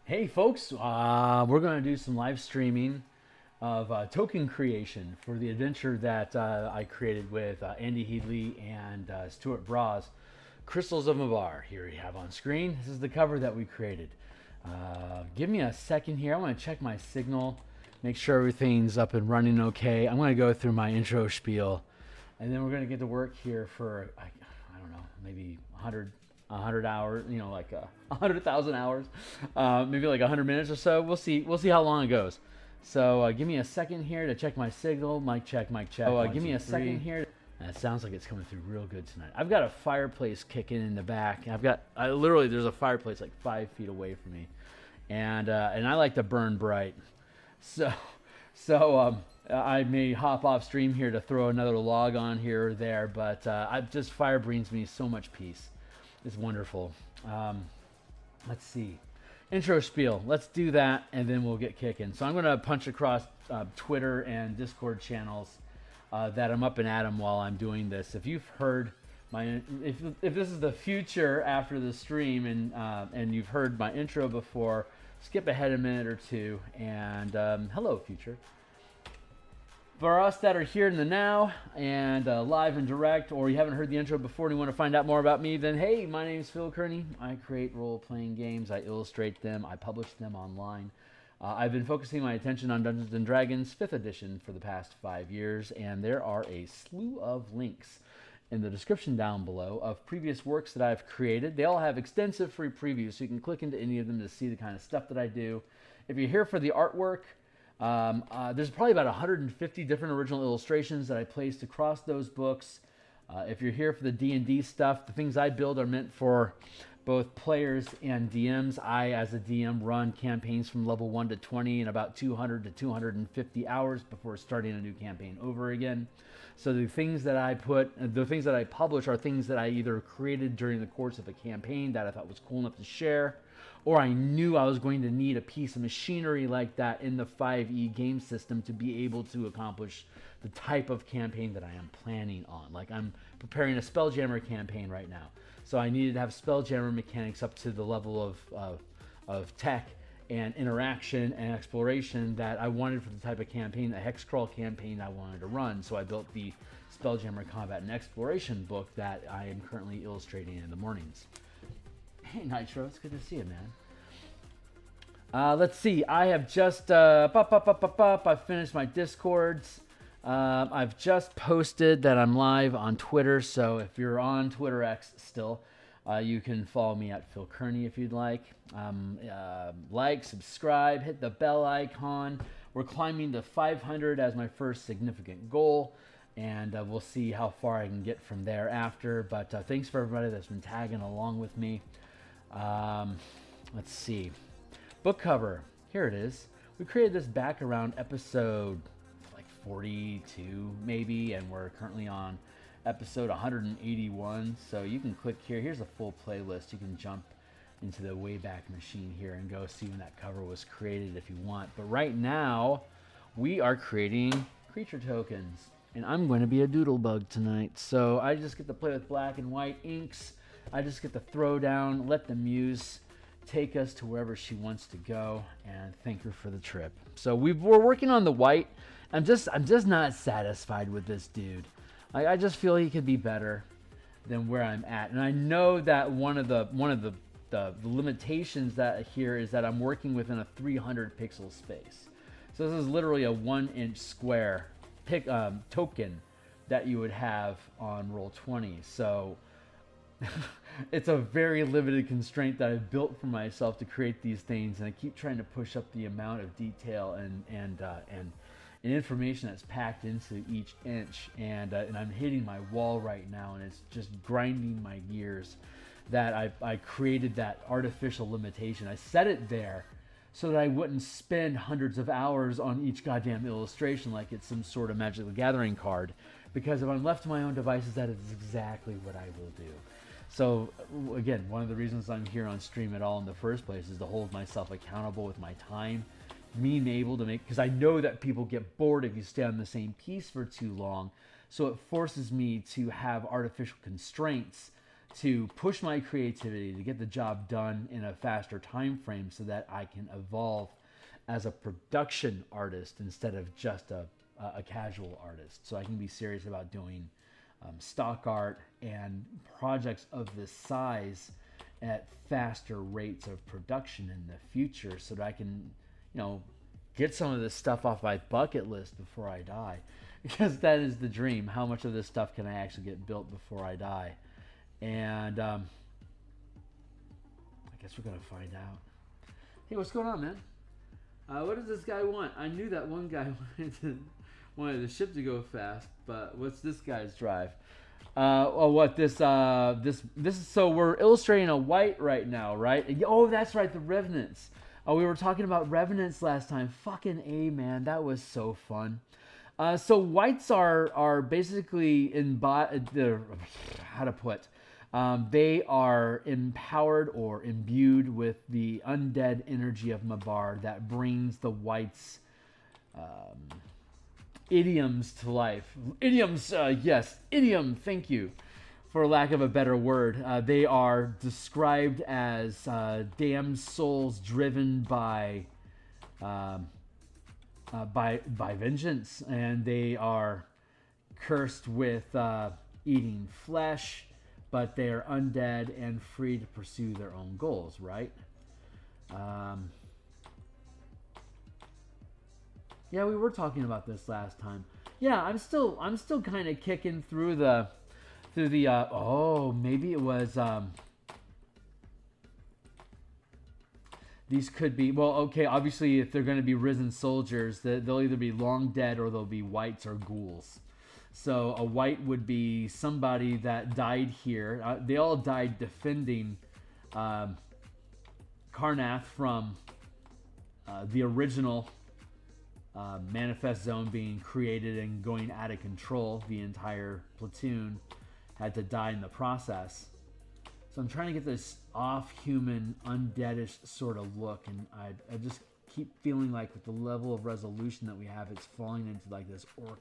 Hey folks, we're going to do some live streaming of token creation for the adventure that I created with Andy Headley and Stuart Braz. Crystals of Mabar, here we have on screen. This is the cover that we created. Give me a second here. I want to check my signal, make sure everything's up and running okay. I'm going to go through my intro spiel, and then we're going to get to work here for, I don't know, maybe 100 hours, like 100,000 hours, maybe like 100 minutes or so. We'll see how long it goes. So give me a second here to check my signal. Mic check, mic check. Give me a second here. It sounds like it's coming through real good tonight. I've got a fireplace kicking in the back. Literally there's a fireplace like 5 feet away from me, and I like to burn bright. So I may hop off stream here to throw another log on here or there, but fire brings me so much peace. It's wonderful. Let's see. Intro spiel. Let's do that, and then we'll get kicking. So I'm going to punch across Twitter and Discord channels that I'm up and at them while I'm doing this. If you've heard if this is the future after the stream and you've heard my intro before, skip ahead a minute or two. And hello, future. For us that are here in the now and live and direct, or you haven't heard the intro before and you want to find out more about me, then hey, my name is Phil Kearney. I create role-playing games, I illustrate them, I publish them online. I've been focusing my attention on Dungeons & Dragons 5th edition for the past 5 years, and there are a slew of links in the description down below of previous works that I've created. They all have extensive free previews, so you can click into any of them to see the kind of stuff that I do. If you're here for the artwork, there's probably about 150 different original illustrations that I placed across those books. If you're here for the D&D stuff, the things I build are meant for both players and DMs. I, as a DM, run campaigns from level 1 to 20 in about 200 to 250 hours before starting a new campaign over again. So the things that I publish are things that I either created during the course of a campaign that I thought was cool enough to share, or I knew I was going to need a piece of machinery like that in the 5e game system to be able to accomplish the type of campaign that I am planning on. Like, I'm preparing a Spelljammer campaign right now, so I needed to have Spelljammer mechanics up to the level of tech and interaction and exploration that I wanted for the type of campaign, a hex crawl campaign I wanted to run. So I built the Spelljammer Combat and Exploration book that I am currently illustrating in the mornings. Hey Nitro, it's good to see you, man. Let's see, I have just I finished my Discords. I've just posted that I'm live on Twitter, so if you're on Twitter X still, you can follow me at Phil Kearney if you'd like. Like, subscribe, hit the bell icon. We're climbing to 500 as my first significant goal, and we'll see how far I can get from there after. But thanks for everybody that's been tagging along with me. Let's see. Book cover. Here it is. We created this back around episode like 42 maybe, and we're currently on episode 181. So you can click here. Here's a full playlist. You can jump into the Wayback Machine here and go see when that cover was created if you want. But right now, we are creating creature tokens, and I'm going to be a doodlebug tonight. So I just get to play with black and white inks. I just get to throw down, let the muse take us to wherever she wants to go, and thank her for the trip. So we're working on the white. I'm just not satisfied with this dude. I just feel he could be better than where I'm at, and I know that one of the limitations that here is that I'm working within a 300 pixel space. So this is literally a 1-inch square token that you would have on Roll20. So it's a very limited constraint that I've built for myself to create these things, and I keep trying to push up the amount of detail and information that's packed into each inch, and I'm hitting my wall right now, and it's just grinding my gears that I created that artificial limitation. I set it there so that I wouldn't spend hundreds of hours on each goddamn illustration like it's some sort of Magic the Gathering card, because if I'm left to my own devices, that is exactly what I will do. So again, one of the reasons I'm here on stream at all in the first place is to hold myself accountable with my time, being able to make, because I know that people get bored if you stay on the same piece for too long. So it forces me to have artificial constraints to push my creativity, to get the job done in a faster time frame so that I can evolve as a production artist instead of just a casual artist. So I can be serious about doing stock art and projects of this size at faster rates of production in the future so that I can, get some of this stuff off my bucket list before I die. Because that is the dream. How much of this stuff can I actually get built before I die? And I guess we're going to find out. Hey, what's going on, man? What does this guy want? I knew that one guy wanted the ship to go fast, but what's this guy's drive? This is, so we're illustrating a white right now, right? Oh, that's right, the Revenants. We were talking about Revenants last time. Fucking A, man, that was so fun. So whites are basically they are empowered or imbued with the undead energy of Mabar that brings the whites' idioms to life. Idioms, yes, idiom, thank you, for lack of a better word. They are described as damned souls driven by vengeance, and they are cursed with eating flesh, but they are undead and free to pursue their own goals, right? Yeah, we were talking about this last time. Yeah, I'm still kind of kicking through the maybe it was these could be, well, okay, obviously if they're going to be risen soldiers, they'll either be long dead or they'll be whites or ghouls. So a white would be somebody that died here. They all died defending Karnath from the original manifest zone being created and going out of control. The entire platoon had to die in the process. So I'm trying to get this off-human, undeadish sort of look, and I just keep feeling like with the level of resolution that we have, it's falling into like this orc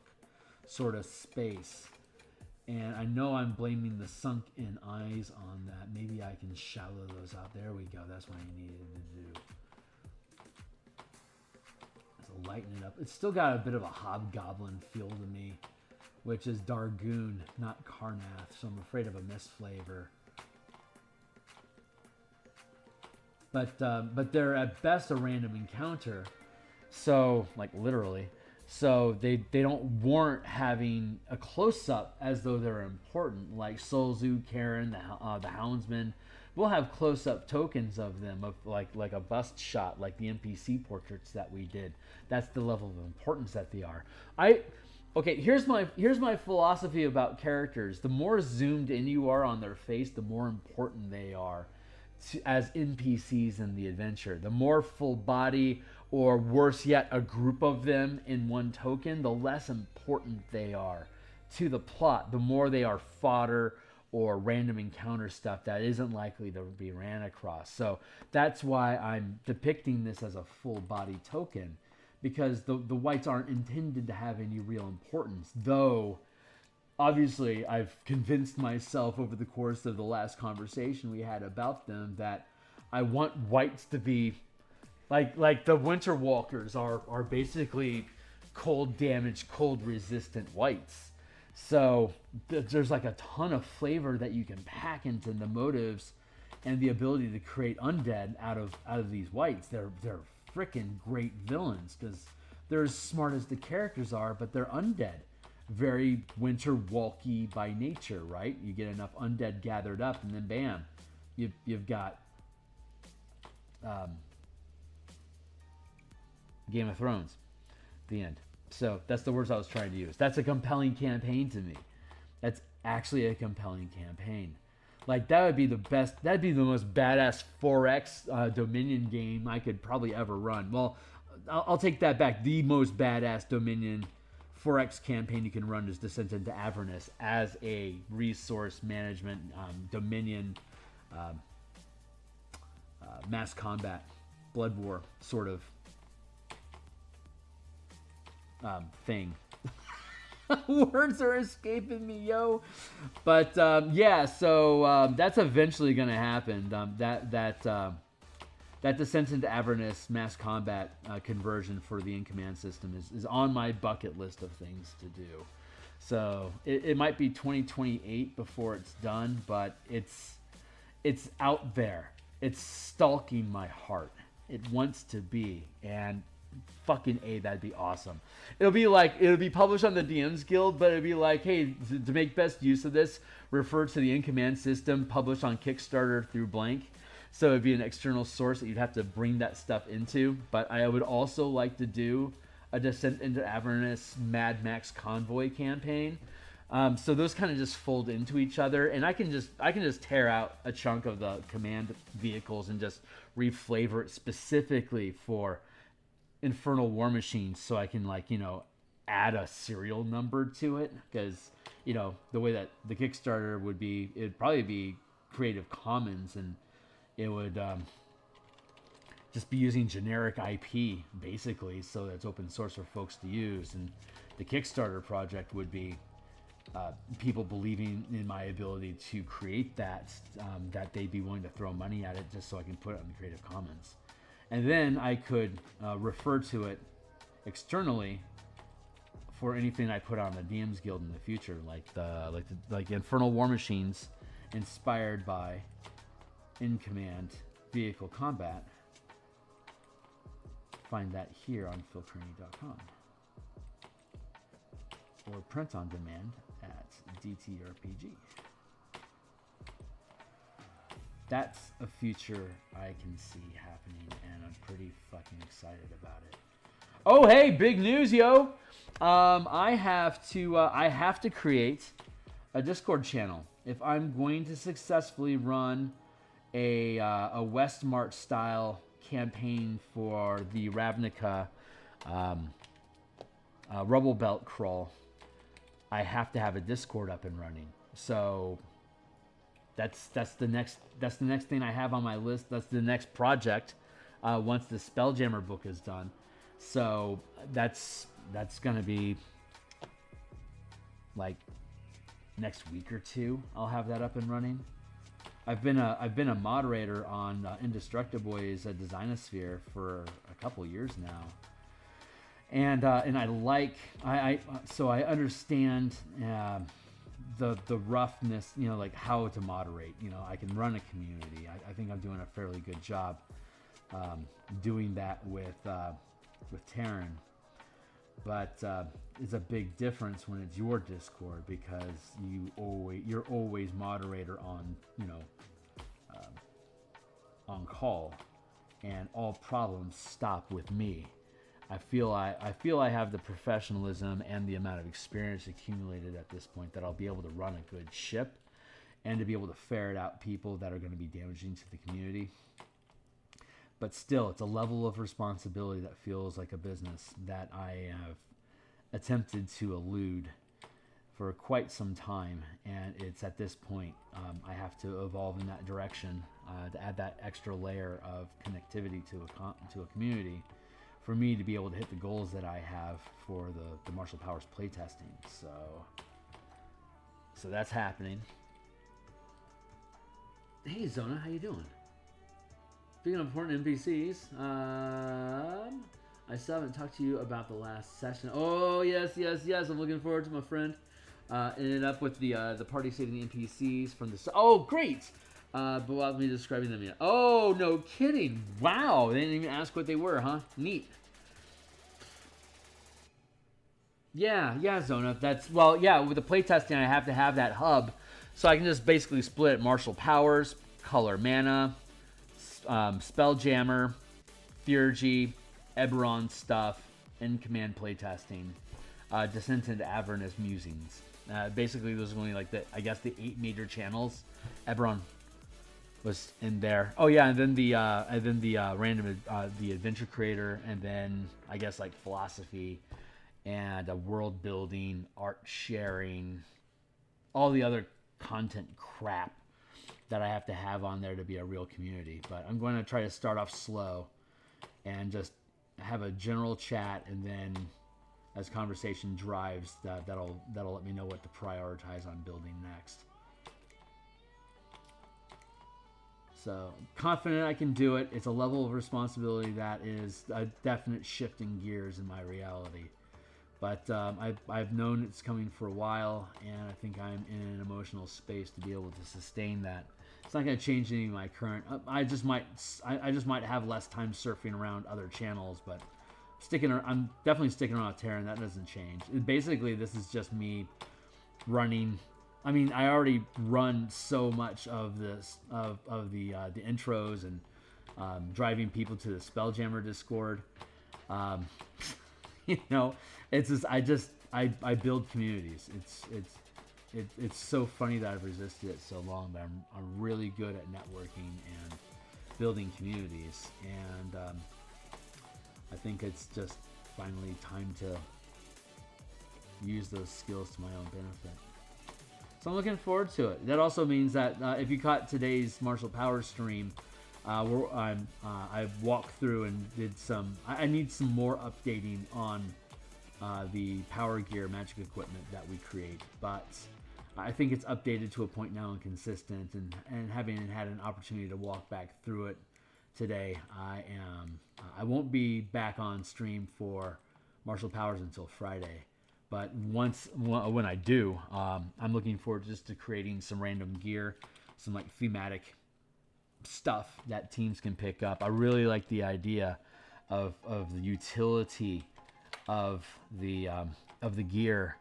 sort of space. And I know I'm blaming the sunk-in eyes on that. Maybe I can shallow those out. There we go. That's what I needed to do. So lighten it up. It's still got a bit of a hobgoblin feel to me, which is Dargoon, not Karnath. So I'm afraid of a misflavor. But they're at best a random encounter. So, like literally. So they don't warrant having a close-up as though they're important. Like Solzu, Karen, the Houndsman. We'll have close-up tokens of them, of like a bust shot, like the NPC portraits that we did. That's the level of importance that they are. Okay, here's my philosophy about characters. The more zoomed in you are on their face, the more important they are as NPCs in the adventure. The more full body, or worse yet, a group of them in one token, the less important they are to the plot. The more they are fodder or random encounter stuff that isn't likely to be ran across. So that's why I'm depicting this as a full body token, because the whites aren't intended to have any real importance, though obviously I've convinced myself over the course of the last conversation we had about them that I want whites to be like the Winter Walkers are basically cold damage, cold resistant whites. So there's like a ton of flavor that you can pack into the motives and the ability to create undead out of these whites. They're freaking great villains because they're as smart as the characters are, but they're undead. Very Winter Walky by nature, right? You get enough undead gathered up, and then bam, you've got Game of Thrones, the end. So that's the words I was trying to use. That's a compelling campaign to me. That's actually a compelling campaign. Like that would be the best. That'd be the most badass 4X Dominion game I could probably ever run. Well, I'll take that back. The most badass Dominion 4X campaign you can run is Descent into Avernus as a resource management Dominion mass combat blood war sort of thing. Words are escaping me, yo. But yeah, so that's eventually going to happen. That Descent into Avernus mass combat conversion for the in-command system is on my bucket list of things to do. So it might be 2028 before it's done, but it's out there. It's stalking my heart. It wants to be, and fucking A, that'd be awesome. It'll be published on the DMsGuild, but it'd be like, hey, to make best use of this, refer to the in-command system published on Kickstarter through blank. So it'd be an external source that you'd have to bring that stuff into. But I would also like to do a Descent into Avernus Mad Max Convoy campaign. So those kind of just fold into each other, and I can just tear out a chunk of the command vehicles and just reflavor it specifically for Infernal War Machines, so I can add a serial number to it, because the way that the Kickstarter would be, it'd probably be Creative Commons, and it would just be using generic IP basically, so that's open source for folks to use. And the Kickstarter project would be people believing in my ability to create that they'd be willing to throw money at it just so I can put it on the Creative Commons. And then I could refer to it externally for anything I put on the DMsGuild in the future, like Infernal War Machines inspired by in-command vehicle combat. Find that here on philkearney.com or print on demand at DTRPG. That's a future I can see happening, and I'm pretty fucking excited about it. Oh, hey, big news, yo! I have to create a Discord channel if I'm going to successfully run a Westmart style campaign for the Ravnica Rubble Belt crawl. I have to have a Discord up and running. So that's the next thing I have on my list. That's the next project once the Spelljammer book is done. So that's gonna be like next week or two. I'll have that up and running. I've been a moderator on Indestructiboy's Designosphere for a couple years now, and I understand the roughness, like how to moderate. I can run a community. I think I'm doing a fairly good job doing that with Taryn, but it's a big difference when it's your Discord, because you're always moderator on on call, and all problems stop with me. I feel I have the professionalism and the amount of experience accumulated at this point that I'll be able to run a good ship and to be able to ferret out people that are going to be damaging to the community. But still, it's a level of responsibility that feels like a business that I have attempted to elude for quite some time, and it's at this point I have to evolve in that direction to add that extra layer of connectivity to a community for me to be able to hit the goals that I have for the Martial Powers playtesting. So that's happening. Hey Zona, how you doing? Speaking of important NPCs, I still haven't talked to you about the last session. Oh yes. I'm looking forward to my friend ended up with the party saving NPCs from the. Oh great! But without me describing them yet. Oh no kidding! Wow, they didn't even ask what they were, huh? Neat. Yeah, Zona. With the playtesting, I have to have that hub, so I can just basically split Martial Powers, Color Mana, Spelljammer, Theurgy, Eberron stuff, in command playtesting, Descent into Avernus Musings. Basically, those are only like the 8 major channels. Eberron was in there. Oh yeah, and then the random the adventure creator, and then I guess like philosophy and world building, art sharing, all the other content crap that I have to have on there to be a real community. But I'm going to try to start off slow and just have a general chat, and then as conversation drives, that'll let me know what to prioritize on building next. So confident I can do it. It's a level of responsibility that is a definite shift in gears in my reality. But I've known it's coming for a while, and I think I'm in an emotional space to be able to sustain that. It's not going to change any of my current. I just might have less time surfing around other channels, but I'm definitely sticking around with Terra, and that doesn't change. Basically, this is just me running. I mean, I already run so much of this of the intros and driving people to the Spelljammer Discord. You know, it's just I build communities. It's so funny that I've resisted it so long, but I'm really good at networking and building communities, and I think it's just finally time to use those skills to my own benefit. So I'm looking forward to it. That also means that if you caught today's Martial Power stream, I walked through and did some. I need some more updating on the power gear magic equipment that we create, but I think it's updated to a point now and consistent. And having had an opportunity to walk back through it today, I won't be back on stream for Martial Powers until Friday. But when I do, I'm looking forward just to creating some random gear, some like thematic stuff that teams can pick up. I really like the idea of the utility of the gear,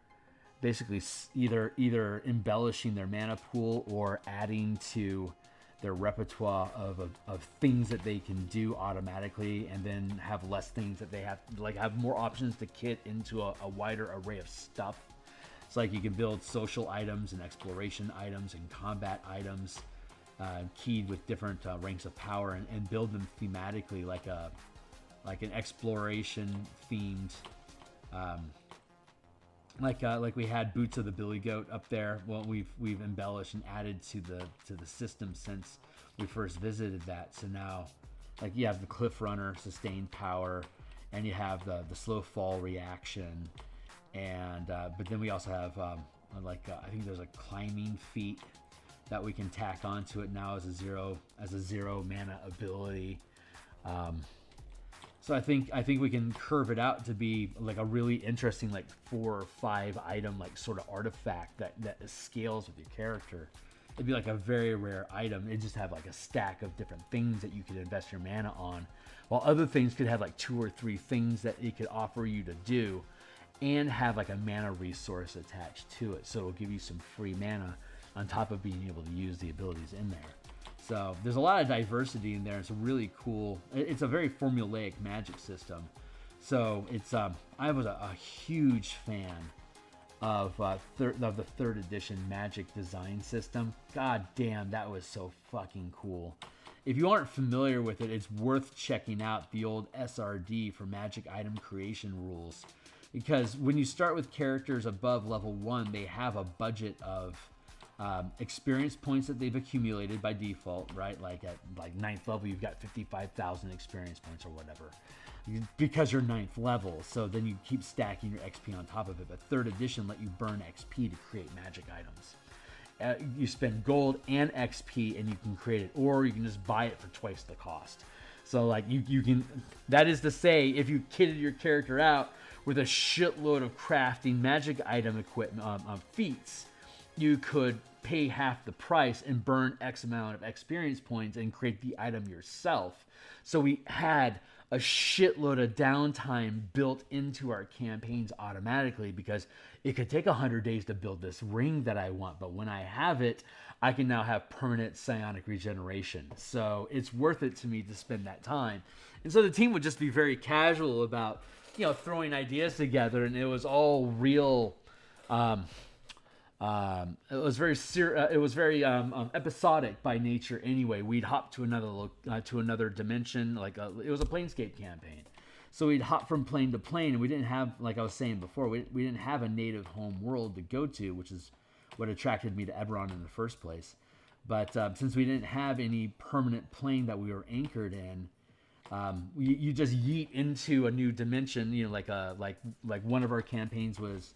basically either embellishing their mana pool or adding to their repertoire of things that they can do automatically, and then have less things that they have more options to kit into a wider array of stuff. It's like you can build social items and exploration items and combat items keyed with different ranks of power, and build them thematically like an exploration themed like we had Boots of the Billy Goat up there. Well, we've embellished and added to the system since we first visited that. So now, like, you have the Cliff Runner sustained power, and you have the slow fall reaction, and but then we also have I think there's a climbing feat that we can tack onto it now as a zero mana ability. So I think we can curve it out to be like a really interesting, like 4 or 5 item, like sort of artifact that scales with your character. It'd be like a very rare item. It'd just have like a stack of different things that you could invest your mana on, while other things could have like 2 or 3 things that it could offer you to do, and have like a mana resource attached to it. So it'll give you some free mana on top of being able to use the abilities in there. So there's a lot of diversity in there. It's a really cool. It's a very formulaic magic system. So it's I was a huge fan of the 3rd edition Magic design system. God damn, that was so fucking cool. If you aren't familiar with it, it's worth checking out the old SRD for Magic item creation rules, because when you start with characters above level 1, they have a budget of experience points that they've accumulated by default, right? Like at 9th level, you've got 55,000 experience points or whatever, because you're 9th level. So then you keep stacking your XP on top of it. But 3rd edition let you burn XP to create magic items. You spend gold and XP and you can create it, or you can just buy it for twice the cost. So like you can, that is to say, if you kitted your character out with a shitload of crafting magic item equipment feats, you could pay half the price and burn X amount of experience points and create the item yourself. So we had a shitload of downtime built into our campaigns automatically, because it could take 100 days to build this ring that I want, but when I have it, I can now have permanent psionic regeneration. So it's worth it to me to spend that time. And so the team would just be very casual about, throwing ideas together, and it was all real. It was very episodic by nature. Anyway, we'd hop to another dimension. It was a Planescape campaign, so we'd hop from plane to plane, and we didn't have, like I was saying before, we didn't have a native home world to go to, which is what attracted me to Eberron in the first place. But since we didn't have any permanent plane that we were anchored in, you just yeet into a new dimension. You know, like one of our campaigns was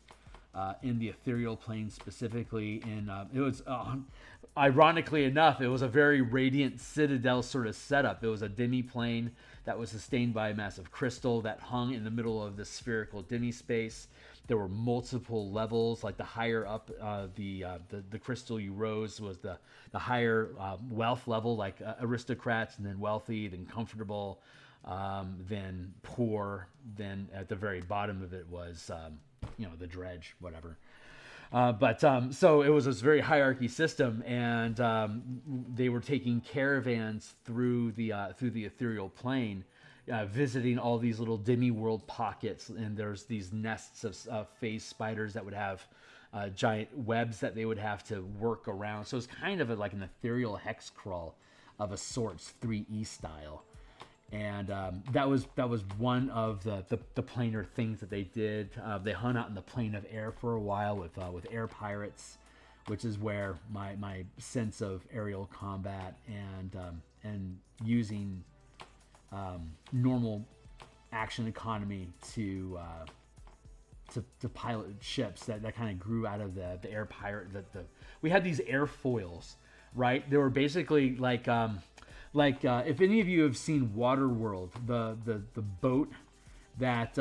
in the ethereal plane specifically. And it was, ironically enough, it was a very radiant citadel sort of setup. It was a demi-plane that was sustained by a massive crystal that hung in the middle of this spherical demi-space. There were multiple levels. Like the higher up the crystal you rose was the higher wealth level, like aristocrats, and then wealthy, then comfortable, then poor, then at the very bottom of it was the dredge, whatever. So it was this very hierarchy system, and they were taking caravans through the ethereal plane, visiting all these little demi-world pockets, and there's these nests of phase spiders that would have giant webs that they would have to work around. So it's kind of like an ethereal hex crawl of a sorts, 3E style. And that was one of the planar things that they did. They hung out in the plane of air for a while with air pirates, which is where my sense of aerial combat and using normal action economy to pilot ships that kind of grew out of the air pirate. We had these airfoils, right? They were basically like if any of you have seen Waterworld, the boat that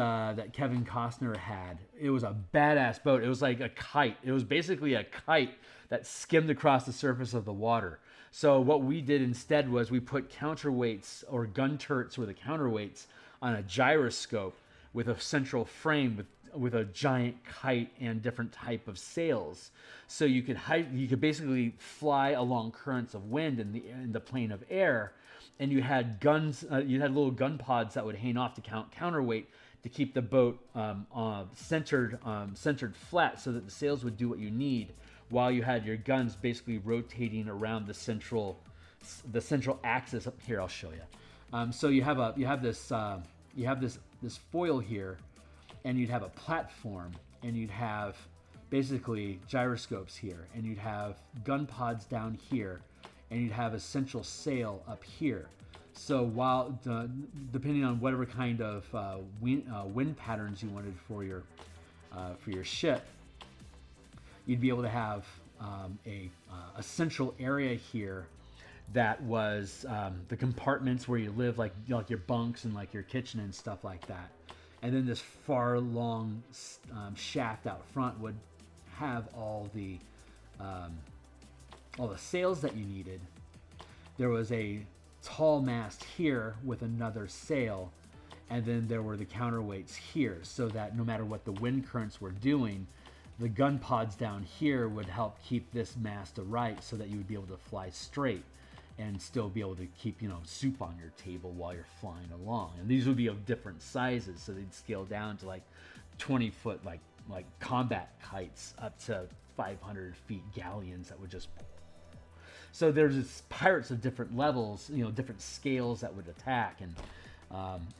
Kevin Costner had, it was a badass boat. It was like a kite. It was basically a kite that skimmed across the surface of the water. So what we did instead was we put counterweights, or gun turrets were the counterweights, on a gyroscope with a central frame with a giant kite and different type of sails. So you could basically fly along currents of wind in the plane of air, and you had guns. You had little gun pods that would hang off to counterweight to keep the boat centered flat, so that the sails would do what you need, while you had your guns basically rotating around the central axis. Up here, I'll show you. So you have this foil here, and you'd have a platform, and you'd have basically gyroscopes here, and you'd have gun pods down here, and you'd have a central sail up here. So while depending on whatever kind of wind patterns you wanted for your ship, you'd be able to have a central area here that was the compartments where you live, like your bunks and like your kitchen and stuff like that. And then this far long shaft out front would have all the sails that you needed. There was a tall mast here with another sail, and then there were the counterweights here, so that no matter what the wind currents were doing, the gun pods down here would help keep this mast aright, so that you would be able to fly straight and still be able to keep soup on your table while you're flying along. And these would be of different sizes, so they'd scale down to like 20-foot like combat kites, up to 500 feet galleons that would just. So there's pirates of different levels, different scales that would attack, and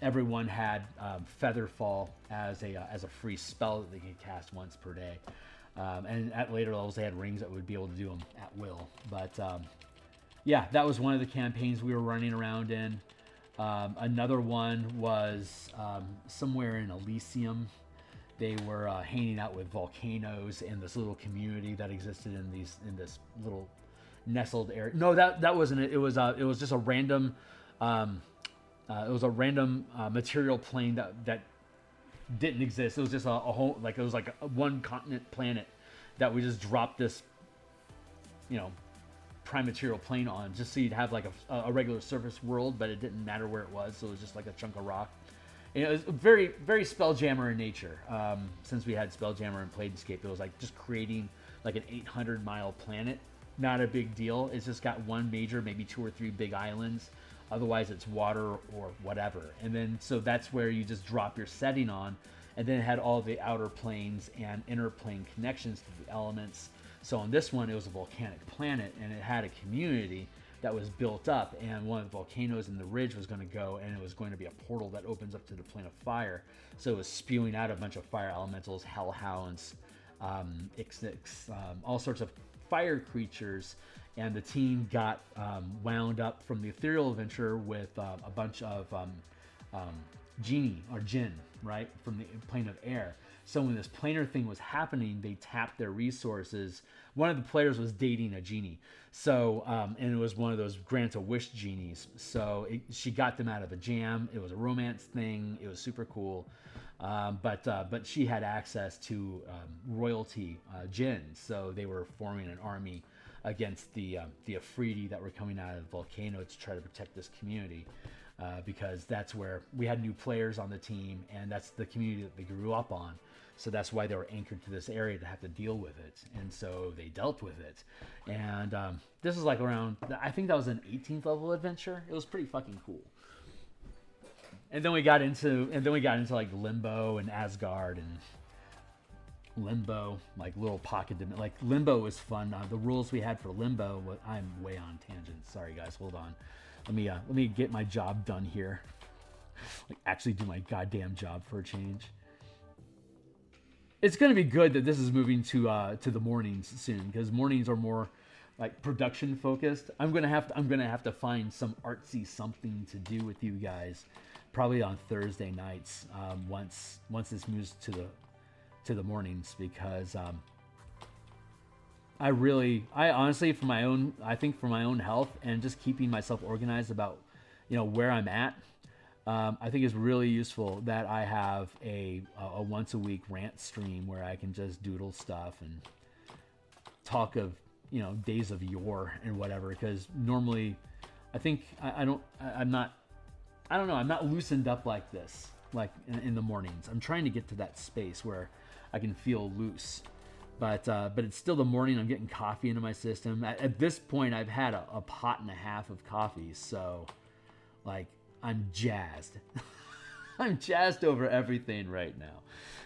everyone had Featherfall as a free spell that they could cast once per day. And at later levels, they had rings that would be able to do them at will. But yeah, that was one of the campaigns we were running around in. Another one was somewhere in Elysium. They were hanging out with volcanoes in this little community that existed in this little nestled area. No, that wasn't it. It was just a random. It was a random material plane that didn't exist. It was just a whole, like, it was like a one continent planet that we just dropped this, prime material plane on, just so you'd have like a regular surface world, but it didn't matter where it was. So it was just like a chunk of rock. And it was very, very Spelljammer in nature. Since we had Spelljammer and Planescape, it was like just creating like an 800-mile planet. Not a big deal. It's just got one major, maybe 2 or 3 big islands. Otherwise, it's water or whatever. And then, so that's where you just drop your setting on. And then it had all the outer planes and inner plane connections to the elements. So on this one, it was a volcanic planet, and it had a community that was built up. And one of the volcanoes in the ridge was going to go, and it was going to be a portal that opens up to the plane of fire. So it was spewing out a bunch of fire elementals, hellhounds, all sorts of fire creatures and the team got wound up from the ethereal adventure with a bunch of genie or jinn, right, from the plane of air. So when this planar thing was happening, they tapped their resources. One of the players was dating a genie, so and it was one of those grant a wish genies. So she got them out of a jam. It was a romance thing. It was super cool, but she had access to royalty jinn, so they were forming an army against the Afridi that were coming out of the volcano to try to protect this community. Because that's where we had new players on the team, and that's the community that they grew up on. So that's why they were anchored to this area to have to deal with it. And so they dealt with it. And this is like around, I think that was an 18th level adventure. It was pretty fucking cool. And then we got into like Limbo and Asgard and Limbo, like little pocket, like Limbo was fun. The rules we had for Limbo, I'm way on tangent. Sorry guys, hold on. Let me get my job done here. Like actually do my goddamn job for a change. It's gonna be good that this is moving to the mornings soon, because mornings are more like production focused. I'm gonna have to find some artsy something to do with you guys, probably on Thursday nights. Once this moves to the mornings, because I honestly, for my own health and just keeping myself organized about, where I'm at, I think it's really useful that I have a once a week rant stream where I can just doodle stuff and talk of, days of yore and whatever. Because normally, I think I'm not loosened up like this, like in the mornings. I'm trying to get to that space where I can feel loose. But it's still the morning. I'm getting coffee into my system. At this point, I've had a pot and a half of coffee, so like I'm jazzed. I'm jazzed over everything right now.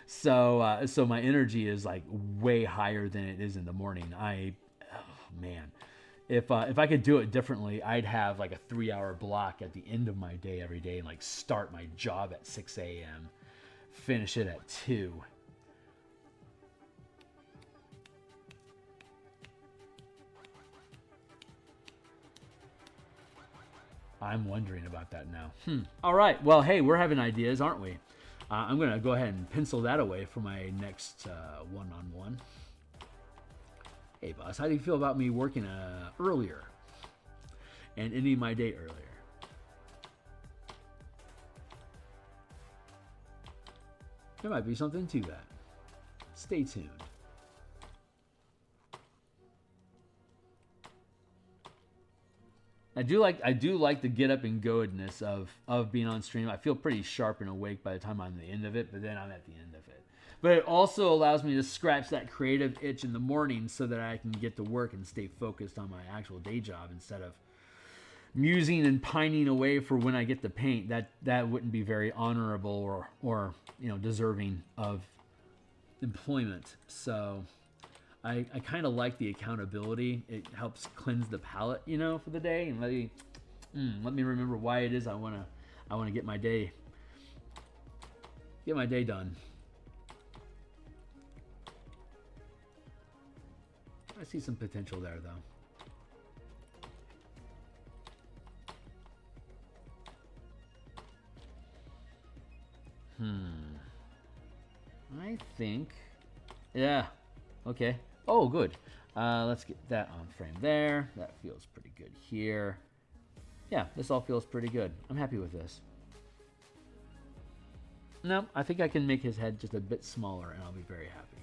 So my energy is like way higher than it is in the morning. Man, if I could do it differently, I'd have like a 3-hour block at the end of my day every day, and like start my job at 6 a.m., finish it at 2. I'm wondering about that now. All right. Well, hey, we're having ideas, aren't we? I'm going to go ahead and pencil that away for my next one-on-one. Hey, boss, how do you feel about me working earlier and ending my day earlier? There might be something to that. Stay tuned. I do like the get up and goedness of being on stream. I feel pretty sharp and awake by the time I'm at the end of it, but then I'm at the end of it. But it also allows me to scratch that creative itch in the morning so that I can get to work and stay focused on my actual day job instead of musing and pining away for when I get to paint. That wouldn't be very honorable or deserving of employment. So I kind of like the accountability. It helps cleanse the palate, for the day, and let me remember why it is I want to get my day done. I see some potential there, though. I think, yeah, okay. Oh, good. Let's get that on frame there. That feels pretty good here. Yeah, this all feels pretty good. I'm happy with this. No, I think I can make his head just a bit smaller and I'll be very happy.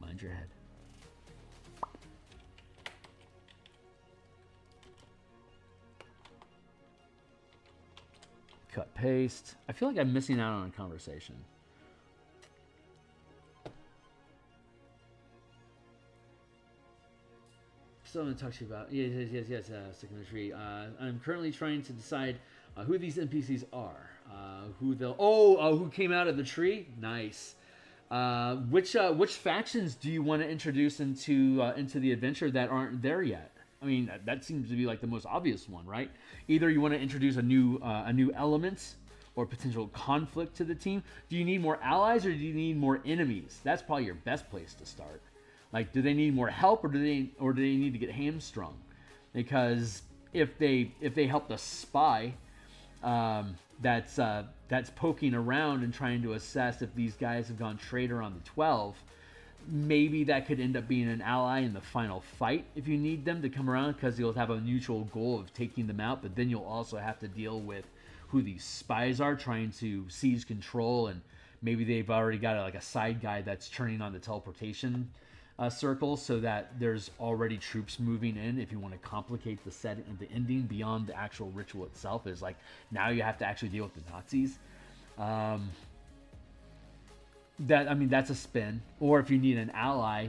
Mind your head. Cut, paste. I feel like I'm missing out on a conversation. So I'm going to talk to you about, yes, stick in the tree. I'm currently trying to decide who these NPCs are. Who came out of the tree? Nice. Which factions do you want to introduce into the adventure that aren't there yet? I mean, that seems to be like the most obvious one, right? Either you want to introduce a new element, or potential conflict to the team? Do you need more allies or do you need more enemies? That's probably your best place to start. Like, do they need more help or do they need to get hamstrung? Because if they help the spy, that's poking around and trying to assess if these guys have gone traitor on the 12, maybe that could end up being an ally in the final fight if you need them to come around, because you'll have a mutual goal of taking them out, but then you'll also have to deal with who these spies are trying to seize control, and maybe they've already got a side guy that's turning on the teleportation circle, so that there's already troops moving in. If you want to complicate the setting and the ending beyond the actual ritual itself, is like now you have to actually deal with the Nazis. That's a spin. Or if you need an ally,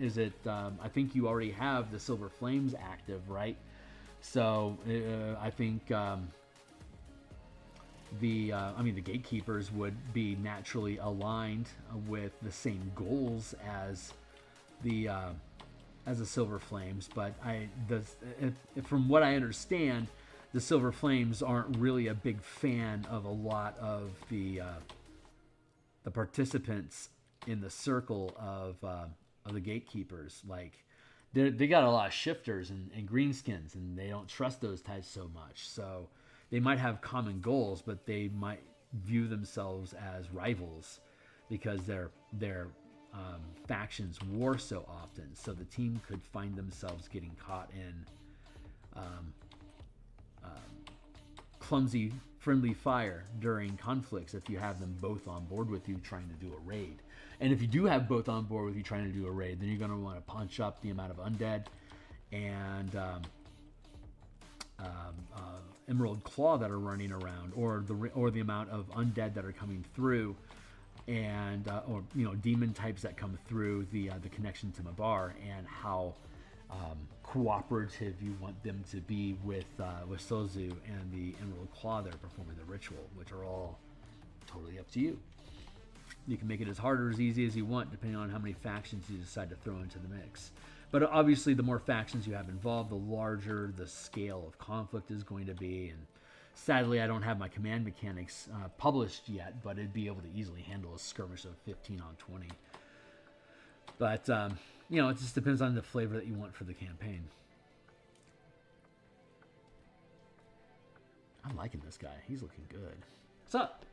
is it? I think you already have the Silver Flames active, right? So I think the gatekeepers would be naturally aligned with the same goals as the Silver Flames, but from what I understand, the Silver Flames aren't really a big fan of a lot of the participants in the circle of the gatekeepers. Like they got a lot of shifters and greenskins, and they don't trust those types so much. So they might have common goals, but they might view themselves as rivals because their factions war so often. So the team could find themselves getting caught in clumsy friendly fire during conflicts if you have them both on board with you trying to do a raid. And if you do have both on board with you trying to do a raid, then you're going to want to punch up the amount of undead and Emerald Claw that are running around, or the amount of undead that are coming through, and or demon types that come through the connection to Mabar, and how cooperative you want them to be with Sozu and the Emerald Claw that are performing the ritual, which are all totally up to you. You can make it as hard or as easy as you want, depending on how many factions you decide to throw into the mix. But obviously, the more factions you have involved, the larger the scale of conflict is going to be. And sadly, I don't have my command mechanics published yet, but it'd be able to easily handle a skirmish of 15 on 20. But, it just depends on the flavor that you want for the campaign. I'm liking this guy. He's looking good. What's up?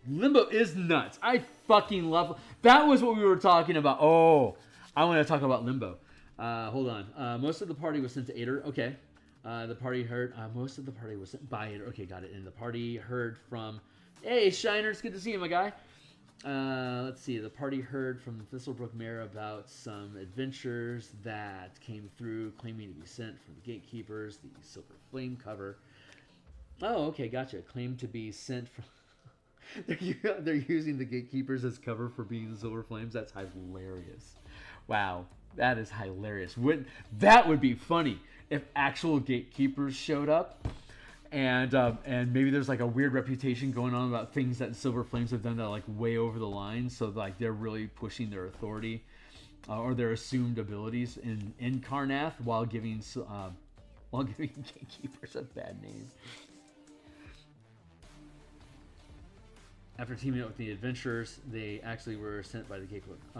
Limbo is nuts. I fucking love... That was what we were talking about. Oh, I want to talk about Limbo. Hold on. Most of the party was sent to Ader. Okay. The party heard... most of the party was sent by Ader. Okay, got it. And the party heard from... Hey, Shiner. It's good to see you, my guy. Let's see. The party heard from the Thistlebrook Mayor about some adventures that came through, claiming to be sent from the Gatekeepers, the Silver Flame cover. Oh, okay, gotcha. Claimed to be sent from... They're using the Gatekeepers as cover for being the Silver Flames. That's hilarious. Wow, that is hilarious. That would be funny if actual Gatekeepers showed up. And maybe there's like a weird reputation going on about things that Silver Flames have done that are like way over the line. So like they're really pushing their authority or their assumed abilities in Karnath while giving Gatekeepers a bad name. After teaming up with the adventurers, they actually were sent by the Gatekeepers.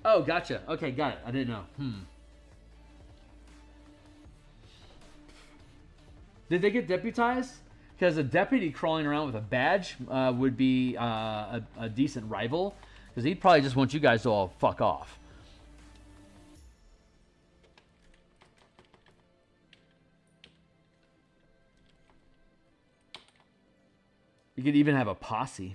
Oh, gotcha. Okay, got it. I didn't know. Did they get deputized? Because a deputy crawling around with a badge would be a decent rival. Because he'd probably just want you guys to all fuck off. You could even have a posse.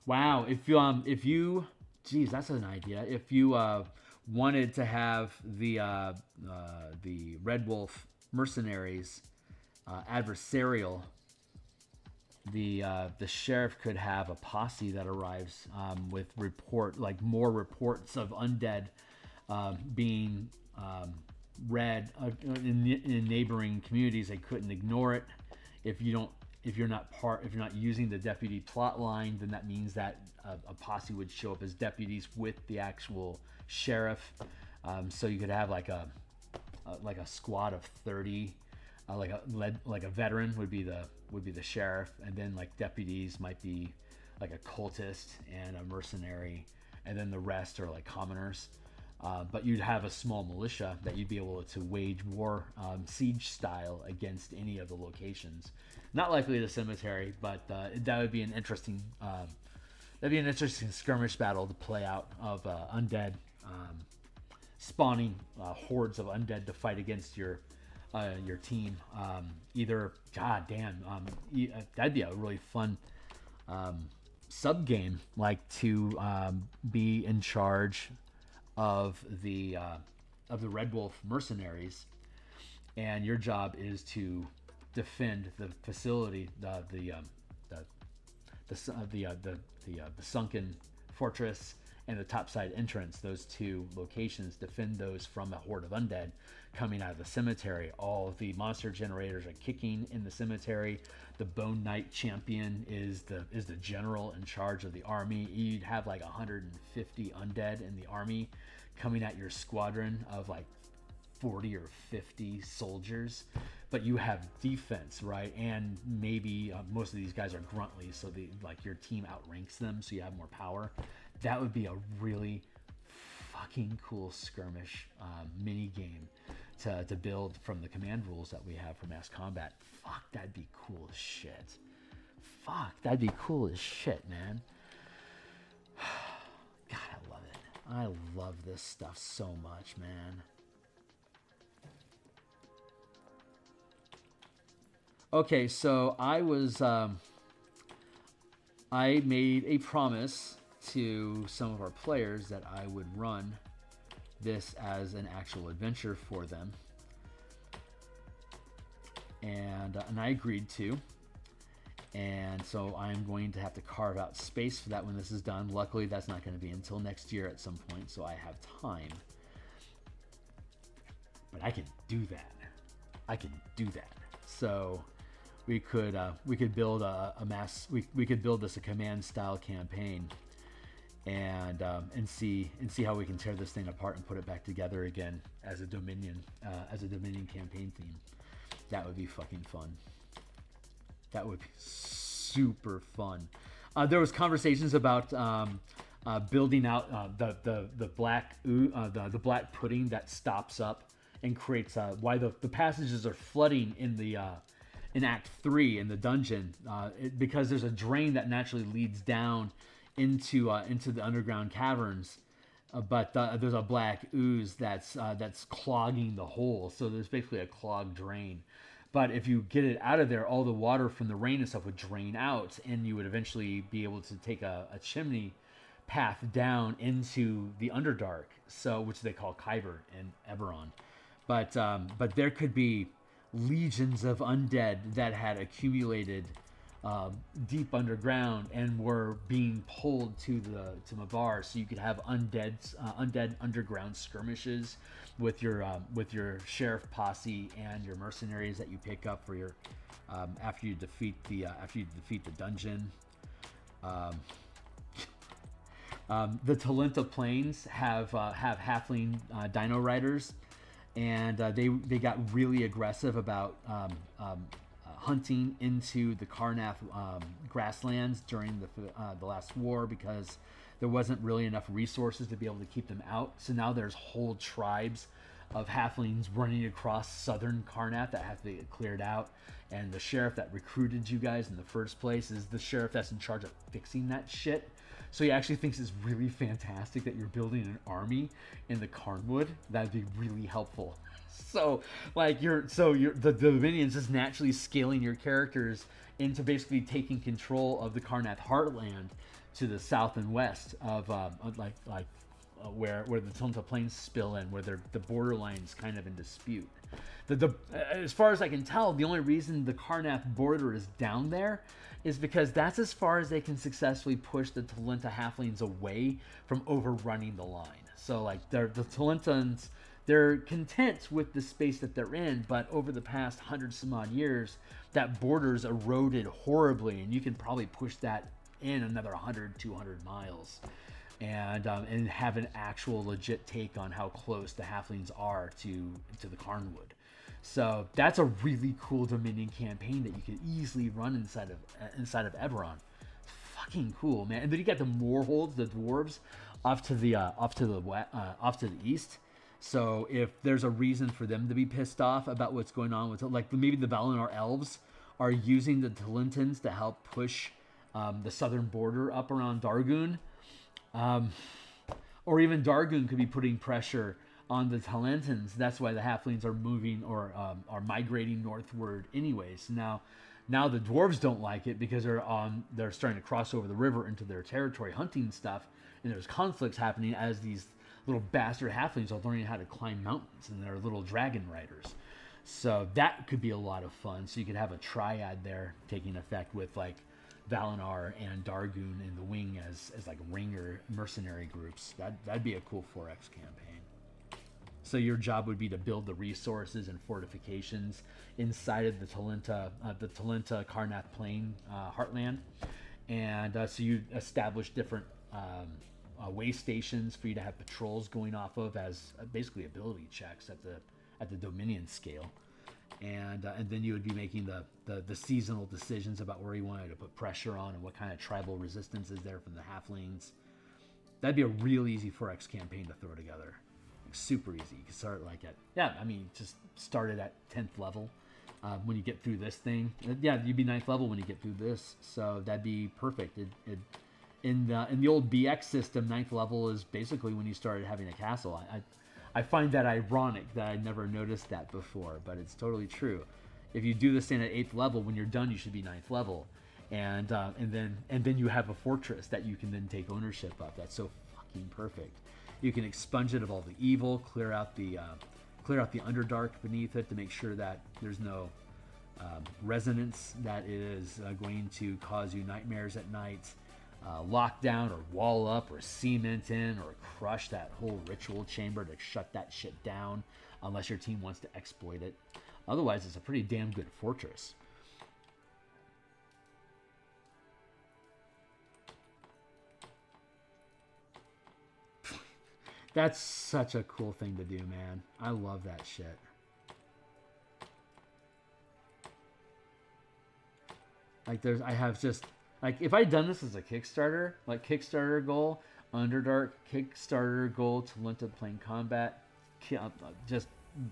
Wow, if you, geez, that's an idea. If you wanted to have the Red Wolf mercenaries adversarial, the sheriff could have a posse that arrives with more reports of undead being read in neighboring communities. They couldn't ignore it. If if you're not using the deputy plot line, then that means that a posse would show up as deputies with the actual sheriff. So you could have like a squad of 30, like a veteran would be the sheriff, and then like deputies might be like a cultist and a mercenary, and then the rest are like commoners. But you'd have a small militia that you'd be able to wage war, siege style, against any of the locations. Not likely the cemetery, but that would be an interesting skirmish battle to play out of undead spawning hordes of undead to fight against your team. That'd be a really fun sub game, like to be in charge of the Red Wolf mercenaries, and your job is to defend the facility, the sunken fortress and the topside entrance. Those two locations, defend those from a horde of undead coming out of the cemetery. All of the monster generators are kicking in the cemetery. The Bone Knight champion is the general in charge of the army. You'd have like 150 undead in the army coming at your squadron of like 40 or 50 soldiers, but you have defense, right? And maybe most of these guys are gruntly, so your team outranks them, so you have more power. That would be a really fucking cool skirmish mini game to build from the command rules that we have for mass combat. Fuck, that'd be cool as shit. Fuck, that'd be cool as shit, man. God, I love it. I love this stuff so much, man. Okay, so I made a promise to some of our players that I would run this as an actual adventure for them, and I agreed to. And so I'm going to have to carve out space for that when this is done. Luckily, that's not going to be until next year at some point, so I have time. But I can do that. So we could build we could build this a command style campaign, and see how we can tear this thing apart and put it back together again as a Dominion campaign theme. That would be fucking fun. That would be super fun. There was conversations about building out the black pudding that stops up and creates why the passages are flooding in Act 3 in the dungeon, because there's a drain that naturally leads down into the underground caverns, but there's a black ooze that's clogging the hole. So there's basically a clogged drain. But if you get it out of there, all the water from the rain and stuff would drain out, and you would eventually be able to take a chimney path down into the Underdark, so which they call Kyber in Eberron. But there could be legions of undead that had accumulated deep underground and were being pulled to Mabar, so you could have undead underground skirmishes with your sheriff posse and your mercenaries that you pick up for your after you defeat the dungeon. The Talenta Plains have halfling dino riders, and they got really aggressive about hunting into the Karnath grasslands during the last war, because there wasn't really enough resources to be able to keep them out. So now there's whole tribes of halflings running across southern Karnath that have to get cleared out. And the sheriff that recruited you guys in the first place is the sheriff that's in charge of fixing that shit. So he actually thinks it's really fantastic that you're building an army in the Karnwood. That'd be really helpful. So the Dominions is naturally scaling your characters into basically taking control of the Karnath heartland to the south and west of where the Talenta Plains spill in, where the borderline's kind of in dispute. As far as I can tell, the only reason the Karnath border is down there is because that's as far as they can successfully push the Talenta halflings away from overrunning the line. So like the Talentans, they're content with the space that they're in, but over the past 100 some odd years, that border's eroded horribly, and you can probably push that in another 100, 200 miles. And have an actual legit take on how close the halflings are to the Carnwood. So that's a really cool Dominion campaign that you could easily run inside of Eberron. Fucking cool, man. And then you got the Moorholds, the dwarves, off to the east. So if there's a reason for them to be pissed off about what's going on with, like, maybe the Valinor elves are using the Talentans to help push the southern border up around Dargun. Or even Dargun could be putting pressure on the Talentans. That's why the halflings are moving or are migrating northward anyways. Now the dwarves don't like it because they're starting to cross over the river into their territory hunting stuff, and there's conflicts happening as these little bastard halflings are learning how to climb mountains, and they're little dragon riders. So that could be a lot of fun. So you could have a triad there taking effect with like Valinor and Dargun in the wing as like ringer mercenary groups. That'd be a cool 4X campaign. So your job would be to build the resources and fortifications inside of the Talenta Karnath Plain heartland, and so you establish different way stations for you to have patrols going off of as basically ability checks at the Dominion scale. And then you would be making the seasonal decisions about where you wanted to put pressure on and what kind of tribal resistance is there from the halflings. That'd be a real easy 4X campaign to throw together. Like, super easy. You can start like just start it at 10th level when you get through this thing. Yeah, you'd be 9th level when you get through this. So that'd be perfect. In the old BX system, 9th level is basically when you started having a castle. I find that ironic that I never noticed that before, but it's totally true. If you do this thing at 8th level, when you're done, you should be 9th level, and then you have a fortress that you can then take ownership of. That's so fucking perfect. You can expunge it of all the evil, clear out the Underdark beneath it to make sure that there's no resonance that is going to cause you nightmares at night. Lock down or wall up or cement in or crush that whole ritual chamber to shut that shit down unless your team wants to exploit it. Otherwise, it's a pretty damn good fortress. That's such a cool thing to do, man. I love that shit. Like if I'd done this as a Kickstarter, like Kickstarter goal, Underdark, Kickstarter goal, Talenta Plain Combat, just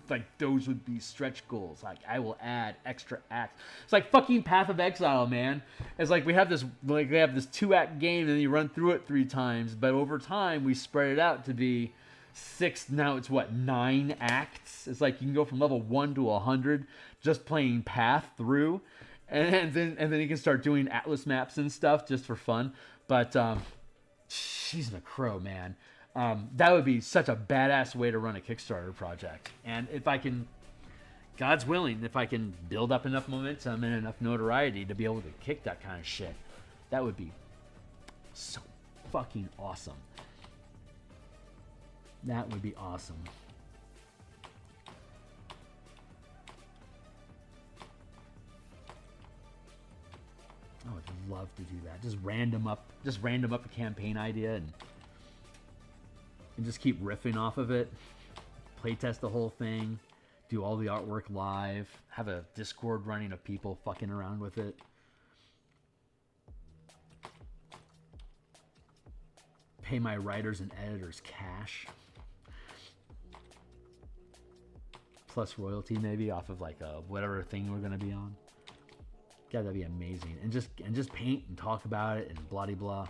like those would be stretch goals. Like I will add extra acts. It's like fucking Path of Exile, man. It's like we have this 2-act game and you run through it 3 times, but over time we spread it out to be 6. Now it's 9 acts. It's like you can go from level 1 to 100 just playing Path through. And then you can start doing Atlas maps and stuff just for fun. But she's a crow, man. That would be such a badass way to run a Kickstarter project. And if I can, God's willing, if I can build up enough momentum and enough notoriety to be able to kick that kind of shit, that would be so fucking awesome. That would be awesome. I would love to do that. Just random up a campaign idea and just keep riffing off of it. Playtest the whole thing. Do all the artwork live. Have a Discord running of people fucking around with it. Pay my writers and editors cash. Plus royalty maybe off of like whatever thing we're gonna be on. God, that'd be amazing. And just paint and talk about it and blah de blah.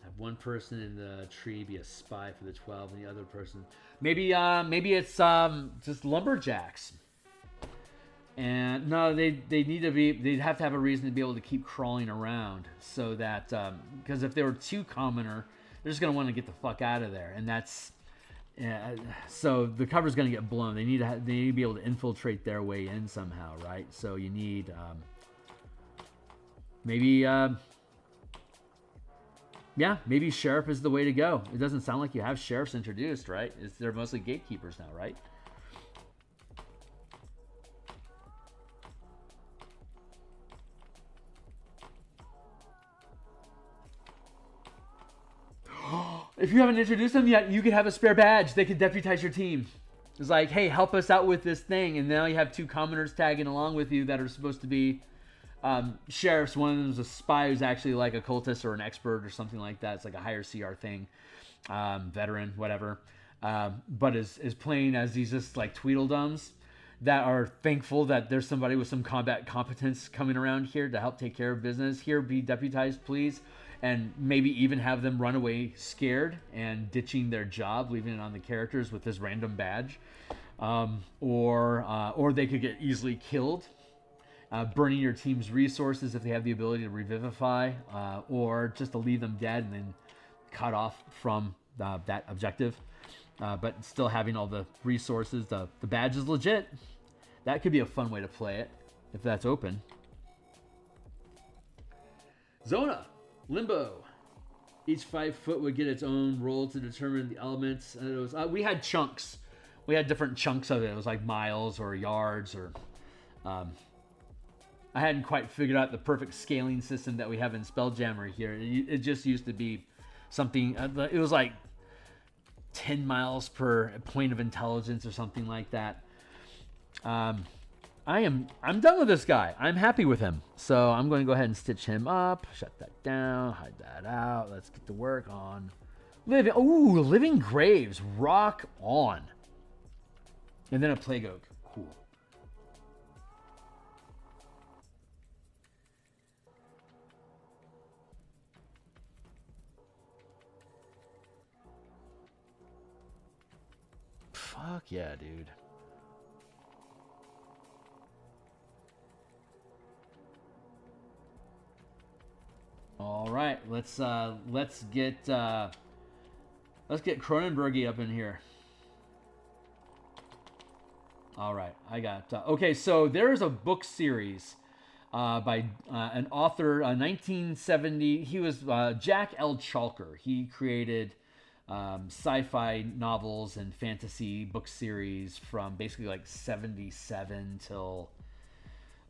Have one person in the tree be a spy for the 12, and the other person maybe it's just lumberjacks. And no, they'd have to have a reason to be able to keep crawling around, so that because if they were too commoner, they're just gonna want to get the fuck out of there, and that's. Yeah, so the cover's going to get blown. They need to be able to infiltrate their way in somehow, right? So you need maybe Yeah, maybe sheriff is the way to go. It doesn't sound like you have sheriffs introduced, right? They're mostly gatekeepers now, right? If you haven't introduced them yet, you could have a spare badge. They could deputize your team. It's like, hey, help us out with this thing. And now you have two commoners tagging along with you that are supposed to be sheriffs. One of them is a spy who's actually like a cultist or an expert or something like that. It's like a higher CR thing. Veteran, whatever. But is playing as these just like Tweedledums that are thankful that there's somebody with some combat competence coming around here to help take care of business. Here, be deputized, please. And maybe even have them run away scared and ditching their job, leaving it on the characters with this random badge. Or they could get easily killed, burning your team's resources if they have the ability to revivify, or just to leave them dead and then cut off from that objective. But still having all the resources. The badge is legit. That could be a fun way to play it if that's open. Zona. Limbo. Each 5 foot would get its own roll to determine the elements. And it was we had chunks. We had different chunks of it. It was like miles or yards or. I hadn't quite figured out the perfect scaling system that we have in Spelljammer here. It just used to be something. It was like 10 miles per point of intelligence or something like that. I'm done with this guy. I'm happy with him. So I'm going to go ahead and stitch him up. Shut that down. Hide that out. Let's get to work on living. Ooh, living graves. Rock on. And then a plague oak. Cool. Fuck yeah, dude. All right, let's get Cronenbergy up in here. All right, I got okay. So there's a book series by an author, 1970. He was Jack L. Chalker. He created sci-fi novels and fantasy book series from basically like 77 till.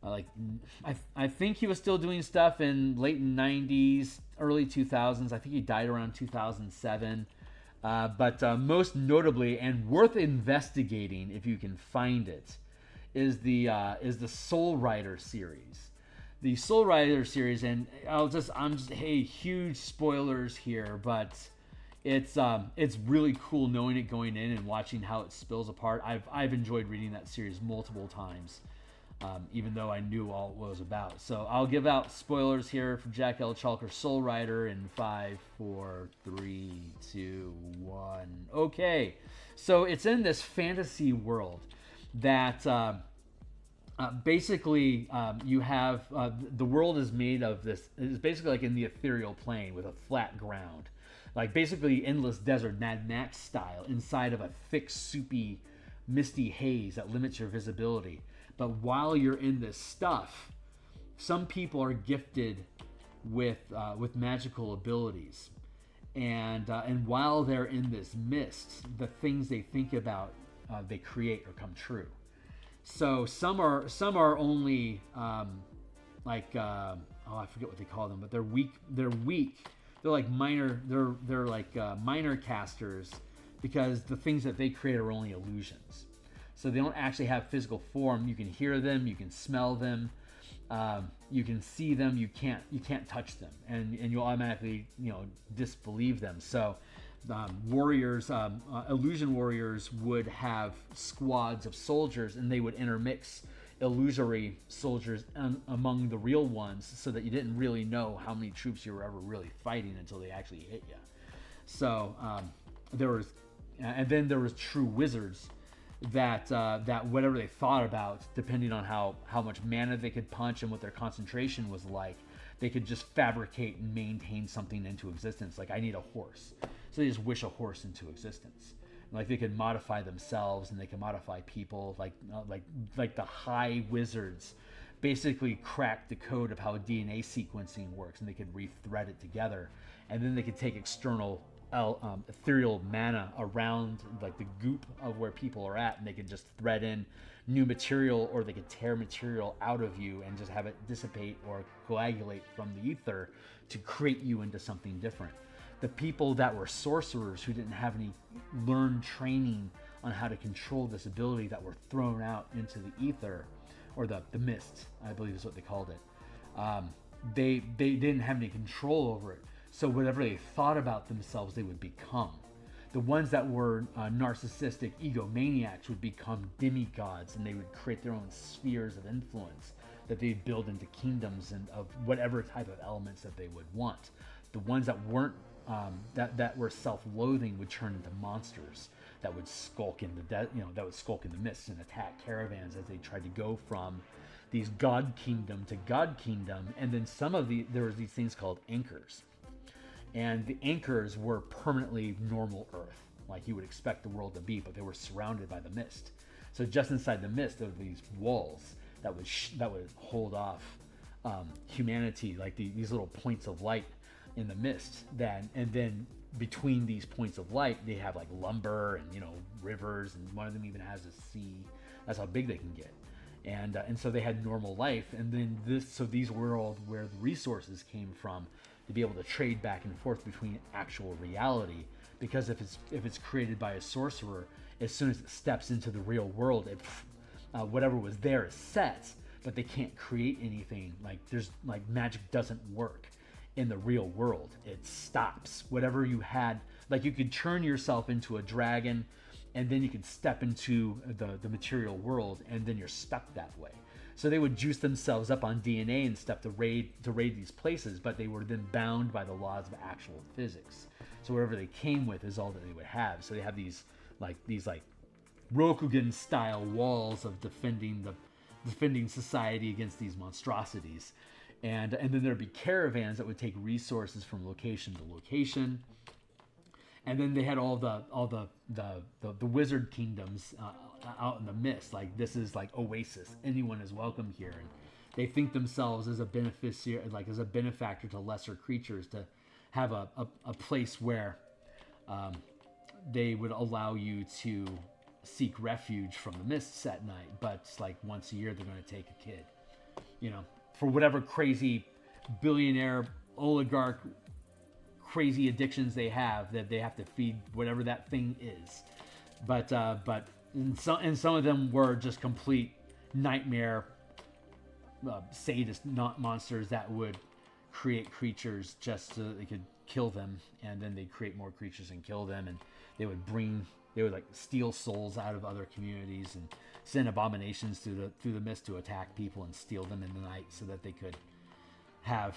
I think he was still doing stuff in late 90s, early 2000s. I think he died around 2007. But most notably and worth investigating if you can find it is the Soul Rider series. The Soul Rider series, and hey, huge spoilers here, but it's really cool knowing it going in and watching how it spills apart. I've enjoyed reading that series multiple times. Even though I knew all it was about. So I'll give out spoilers here for Jack L. Chalker Soul Rider in 5, 4, 3, 2, 1. Okay, so it's in this fantasy world that basically you have the world is made of this. It's basically like in the ethereal plane with a flat ground, like basically endless desert, Mad Max style, inside of a thick, soupy, misty haze that limits your visibility. But while you're in this stuff, some people are gifted with magical abilities, and while they're in this mist, the things they think about, they create or come true. So some are only I forget what they call them, but they're weak. They're like minor. They're like minor casters because the things that they create are only illusions. So they don't actually have physical form. You can hear them, you can smell them, you can see them. You can't touch them, and you'll automatically disbelieve them. So warriors, illusion warriors, would have squads of soldiers, and they would intermix illusory soldiers among the real ones, so that you didn't really know how many troops you were ever really fighting until they actually hit you. So there was true wizards. That whatever they thought about, depending on how much mana they could punch and what their concentration was like, they could just fabricate and maintain something into existence. Like, I need a horse, so they just wish a horse into existence. Like, they could modify themselves and they can modify people. Like the high wizards basically cracked the code of how DNA sequencing works, and they could rethread it together, and then they could take external ethereal mana around like the goop of where people are at, and they could just thread in new material, or they could tear material out of you and just have it dissipate or coagulate from the ether to create you into something different. The people that were sorcerers who didn't have any learned training on how to control this ability that were thrown out into the ether, or the mist, I believe is what they called it. They didn't have any control over it. So whatever they thought about themselves, they would become. The ones that were narcissistic egomaniacs would become demigods, and they would create their own spheres of influence that they'd build into kingdoms and of whatever type of elements that they would want. The ones that weren't that were self-loathing would turn into monsters that would skulk in that would skulk in the mists and attack caravans as they tried to go from these god kingdom to god kingdom. And then there was these things called anchors. And the anchors were permanently normal Earth, like you would expect the world to be, but they were surrounded by the mist. So just inside the mist, there were these walls that would hold off humanity, like these little points of light in the mist. And then between these points of light, they have like lumber and rivers, and one of them even has a sea. That's how big they can get. And so they had normal life, and then these world where the resources came from, to be able to trade back and forth between actual reality. Because if it's created by a sorcerer, as soon as it steps into the real world, whatever was there is set, but they can't create anything. Like magic doesn't work in the real world. It stops. Whatever you had, like you could turn yourself into a dragon, and then you could step into the material world, and then you're stuck that way. So they would juice themselves up on DNA and stuff to raid these places, but they were then bound by the laws of actual physics. So whatever they came with is all that they would have. So they have these Rokugan style walls of defending society against these monstrosities. And then there'd be caravans that would take resources from location to location. And then they had all the wizard kingdoms out in the mist. Like, this is like Oasis. Anyone is welcome here. And they think themselves as a beneficiary, like as a benefactor to lesser creatures, to have a place where they would allow you to seek refuge from the mists at night. But like once a year, they're going to take a kid, for whatever crazy billionaire oligarch crazy addictions they have, that they have to feed whatever that thing is. But some of them were just complete nightmare sadist monsters that would create creatures just so that they could kill them, and then they'd create more creatures and kill them, and they would like steal souls out of other communities and send abominations through the mist to attack people and steal them in the night, so that they could have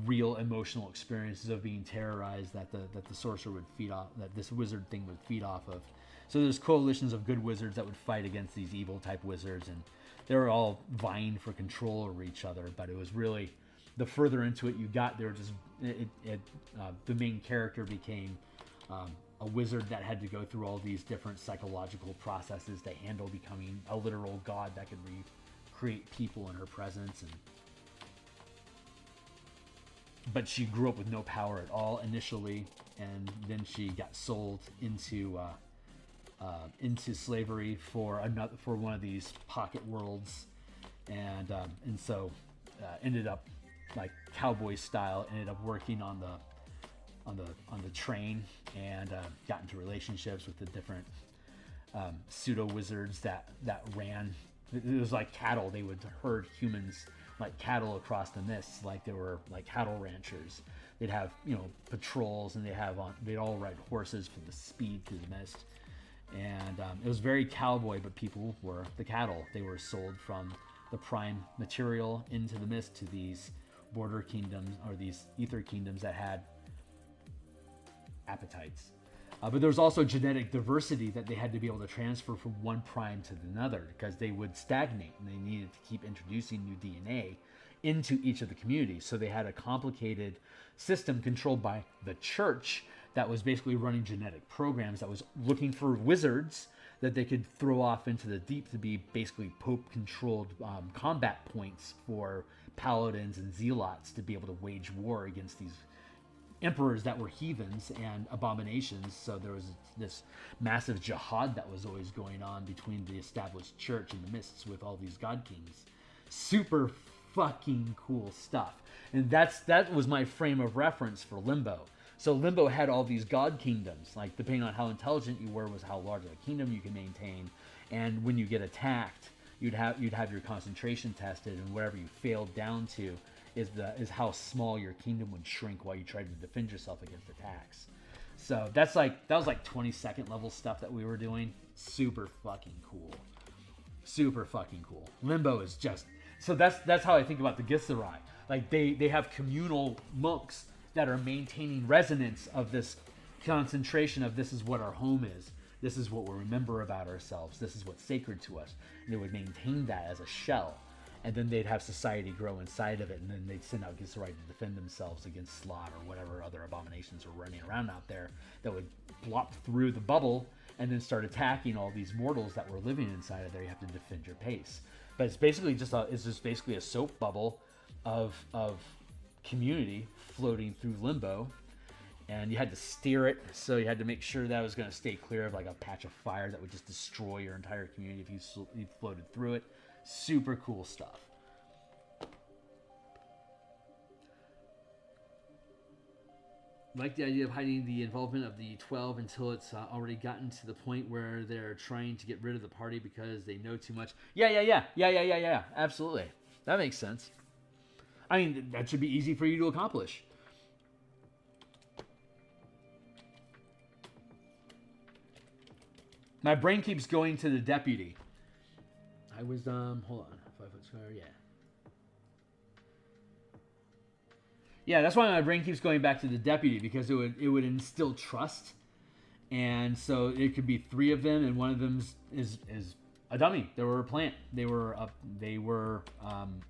real emotional experiences of being terrorized that the sorcerer would feed off, that this wizard thing would feed off of. So there's coalitions of good wizards that would fight against these evil type wizards, and they were all vying for control over each other. But it was really, the further into it you got, they were just the main character became a wizard that had to go through all these different psychological processes to handle becoming a literal god that could recreate people in her presence. But she grew up with no power at all initially, and then she got sold into slavery for one of these pocket worlds, and so ended up like cowboy style. Ended up working on the train, and got into relationships with the different pseudo wizards that ran. It was like cattle. They would herd humans like cattle across the mists, like they were like cattle ranchers. They'd have patrols, and they'd all ride horses for the speed through the mist. And it was very cowboy, but people were the cattle. They were sold from the prime material into the mist to these border kingdoms, or these ether kingdoms that had appetites. But there was also genetic diversity that they had to be able to transfer from one prime to another, because they would stagnate, and they needed to keep introducing new DNA into each of the communities. So they had a complicated system controlled by the church that was basically running genetic programs, that was looking for wizards that they could throw off into the deep to be basically Pope-controlled combat points for paladins and zealots to be able to wage war against these emperors that were heathens and abominations. So there was this massive jihad that was always going on between the established church and the mists with all these god kings. Super fucking cool stuff. And that was my frame of reference for Limbo. So Limbo had all these god kingdoms, like depending on how intelligent you were was how large of a kingdom you can maintain. And when you get attacked, you'd have your concentration tested, and whatever you failed down to is how small your kingdom would shrink while you tried to defend yourself against attacks. So that was like 22nd level stuff that we were doing. Super fucking cool. Super fucking cool. Limbo is just, so that's how I think about the Githzerai. Like they have communal monks that are maintaining resonance of this concentration of this is what our home is. This is what we remember about ourselves. This is what's sacred to us. And they would maintain that as a shell. And then they'd have society grow inside of it, and then they'd send out Githzerai to defend themselves against Slot or whatever other abominations were running around out there that would blop through the bubble and then start attacking all these mortals that were living inside of there. You have to defend your pace. But it's basically just a soap bubble of community floating through Limbo, and you had to steer it, so you had to make sure that it was going to stay clear of like a patch of fire that would just destroy your entire community if you floated through it. Super cool stuff. Like the idea of hiding the involvement of the 12 until it's already gotten to the point where they're trying to get rid of the party because they know too much. Yeah. Absolutely. That makes sense. I mean, that should be easy for you to accomplish. My brain keeps going to the deputy. I was, hold on, 5 foot square, yeah. Yeah, that's why my brain keeps going back to the deputy, because it would instill trust. And so it could be 3 of them, and one of them is a dummy. They were a plant. They were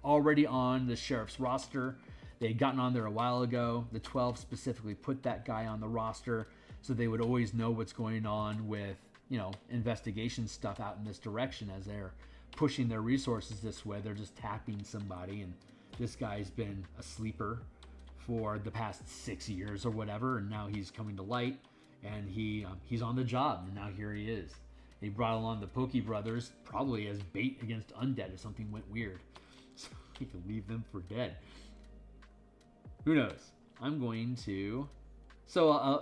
already on the sheriff's roster. They had gotten on there a while ago. The 12 specifically put that guy on the roster, so they would always know what's going on with, investigation stuff out in this direction as they're pushing their resources this way. They're just tapping somebody, and this guy's been a sleeper for the past 6 years or whatever, and now he's coming to light, and he's on the job, and now here he is. He brought along the Pokey brothers, probably as bait against undead if something went weird, so he could leave them for dead. Who knows? I'm going to. So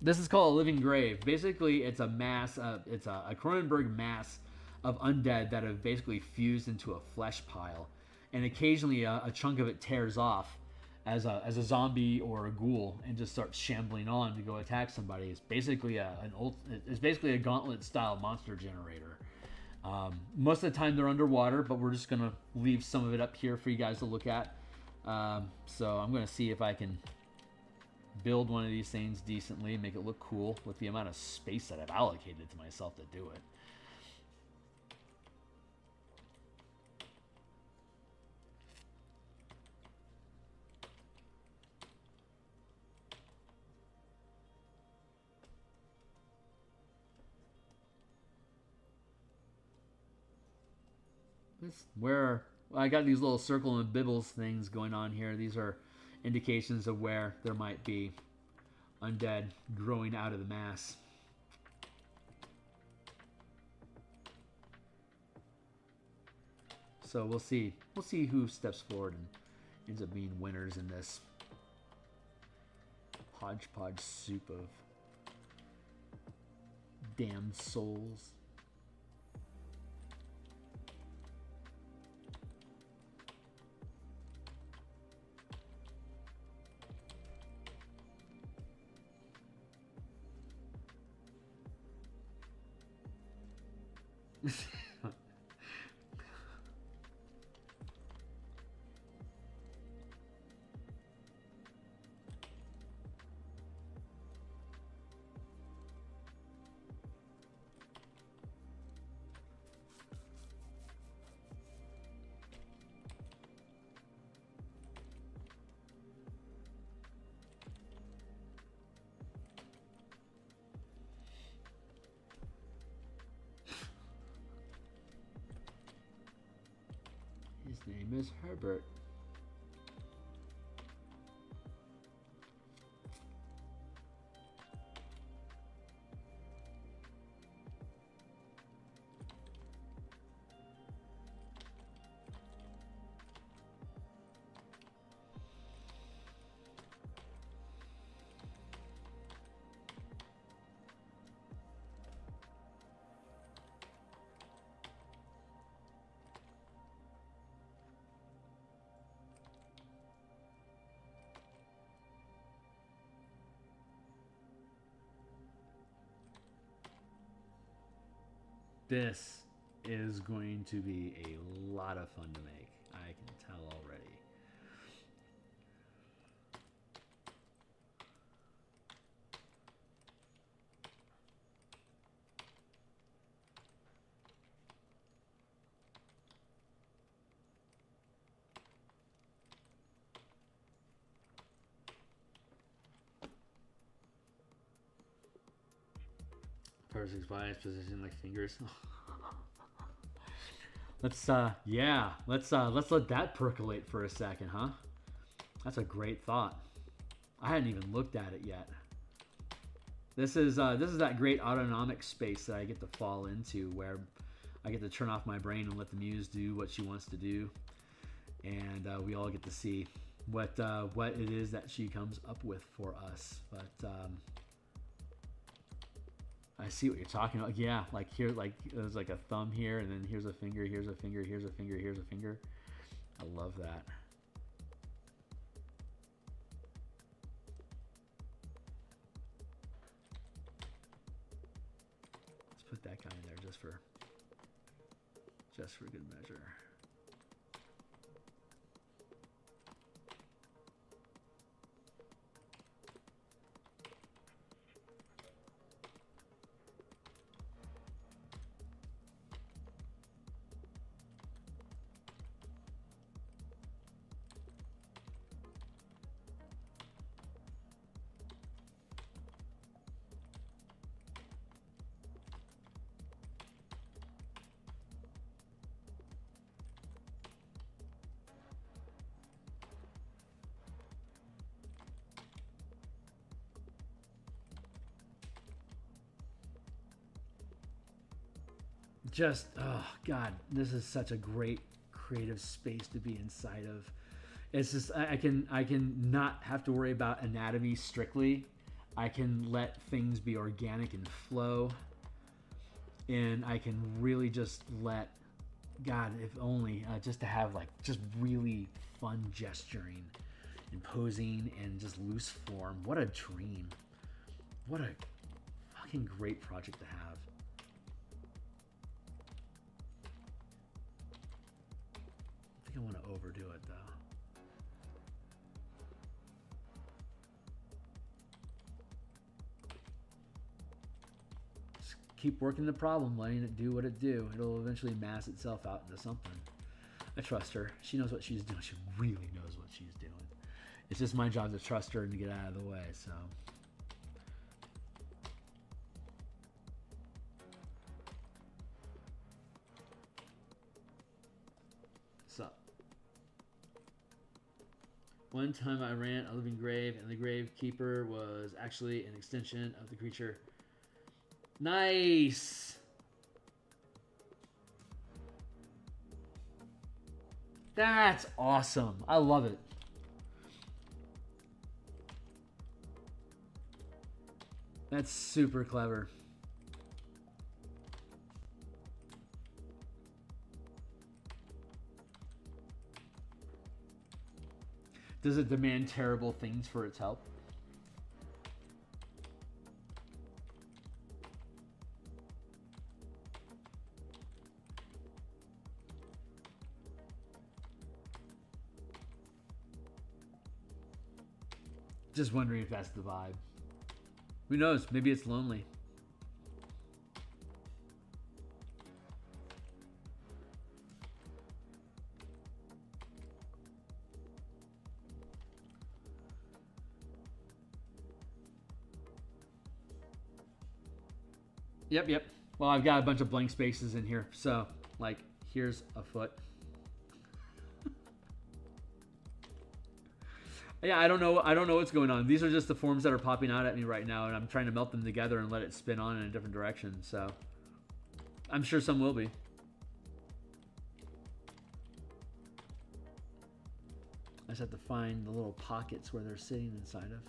this is called a living grave. Basically, it's a mass. It's a Cronenberg mass of undead that have basically fused into a flesh pile, and occasionally a chunk of it tears off as a zombie or a ghoul and just starts shambling on to go attack somebody. It's basically a gauntlet style monster generator. Most of the time they're underwater, but we're just gonna leave some of it up here for you guys to look at. So I'm gonna see if I can build one of these things decently, make it look cool with the amount of space that I've allocated to myself to do it. I got these little circle and bibbles things going on here. These are indications of where there might be undead growing out of the mass. So we'll see. We'll see who steps forward and ends up being winners in this hodgepodge soup of damned souls. His name is Herbert. This is going to be a lot of fun to make. I can tell already. Perfect bias position like fingers. Let's let that percolate for a second, huh? That's a great thought. I hadn't even looked at it yet. This is that great autonomic space that I get to fall into, where I get to turn off my brain and let the muse do what she wants to do, and we all get to see what it is that she comes up with for us. But I see what you're talking about. Yeah, like here, like there's like a thumb here, and then here's a finger, here's a finger, here's a finger, here's a finger. I love that. Let's put that guy in there just for good measure. Just, oh God, this is such a great creative space to be inside of. It's just, I can not have to worry about anatomy strictly. I can let things be organic and flow. And I can really just let, God, if only, just to have like, just really fun gesturing and posing and just loose form. What a dream. What a fucking great project to have. I want to overdo it though. Just keep working the problem, letting it do what it do. It'll eventually mass itself out into something. I trust her. She knows what she's doing. She really knows what she's doing. It's just my job to trust her and to get out of the way, so. One time I ran a living grave, and the gravekeeper was actually an extension of the creature. Nice! That's awesome. I love it. That's super clever. Does it demand terrible things for its help? Just wondering if that's the vibe. Who knows? Maybe it's lonely. Yep. Well, I've got a bunch of blank spaces in here. So, like, here's a foot. Yeah, I don't know. I don't know what's going on. These are just the forms that are popping out at me right now, and I'm trying to melt them together and let it spin on in a different direction. So I'm sure some will be. I just have to find the little pockets where they're sitting inside of.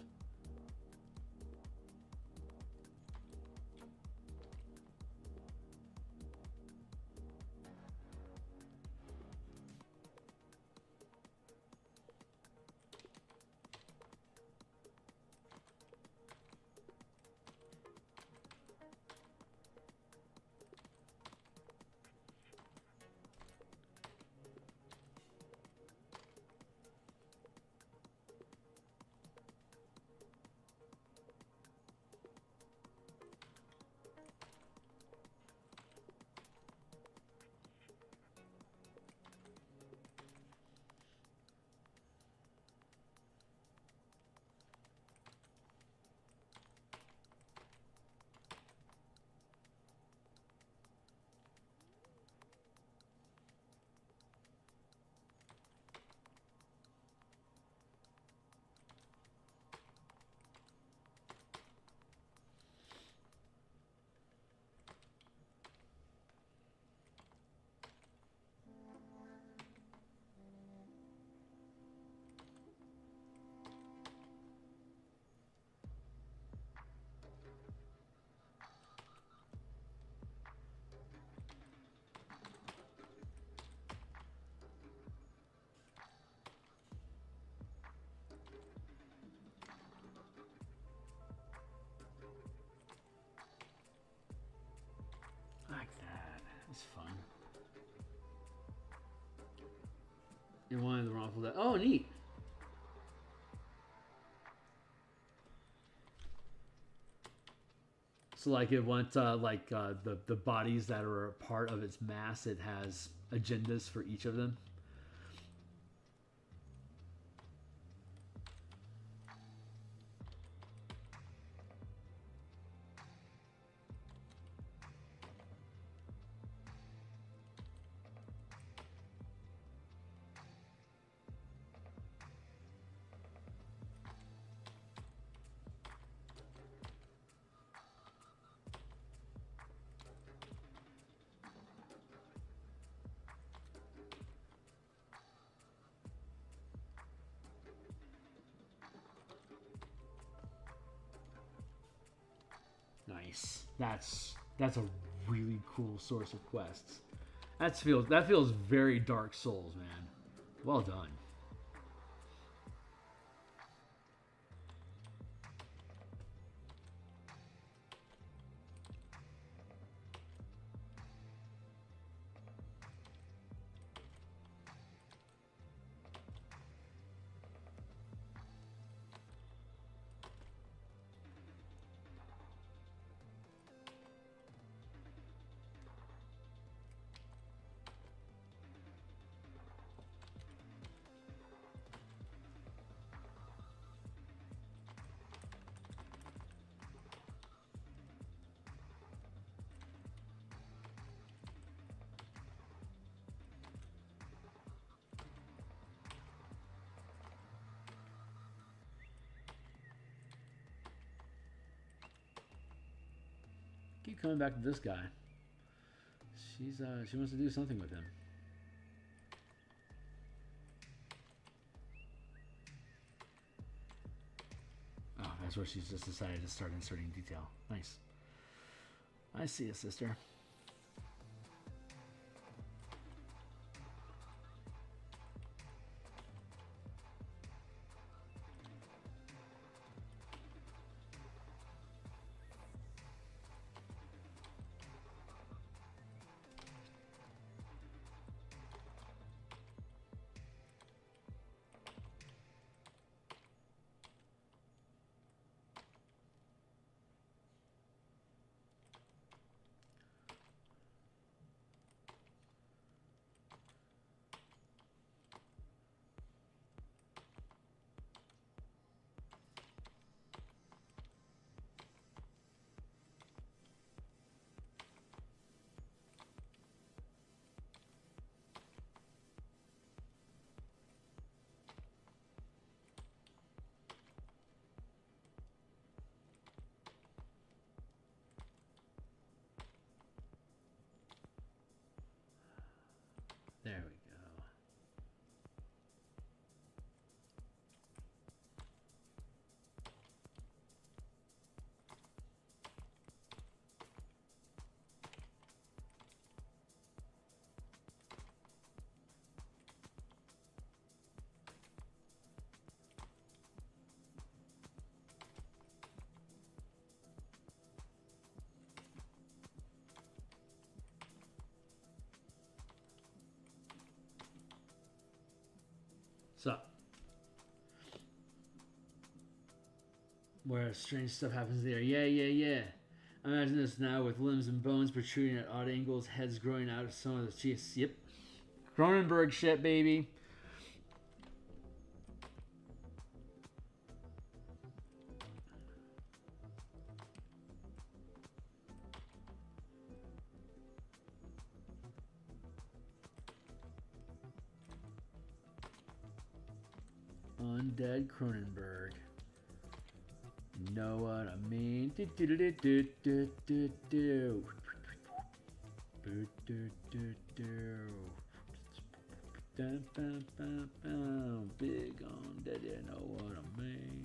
Like that. It's fun. You're one of the wrongful death. Oh, neat. So like it wants the bodies that are a part of its mass. It has agendas for each of them. Nice. That's a really cool source of quests. That feels very Dark Souls, man. Well done. Keep coming back to this guy. She wants to do something with him. Oh, that's where she's just decided to start inserting detail. Nice. I see you, sister. So, where strange stuff happens there. Yeah. Imagine this now with limbs and bones protruding at odd angles, heads growing out of some of the cheeks. Yep. Cronenberg shit, baby. Undead Cronenberg. You know what I mean? Big undead, you know what I mean?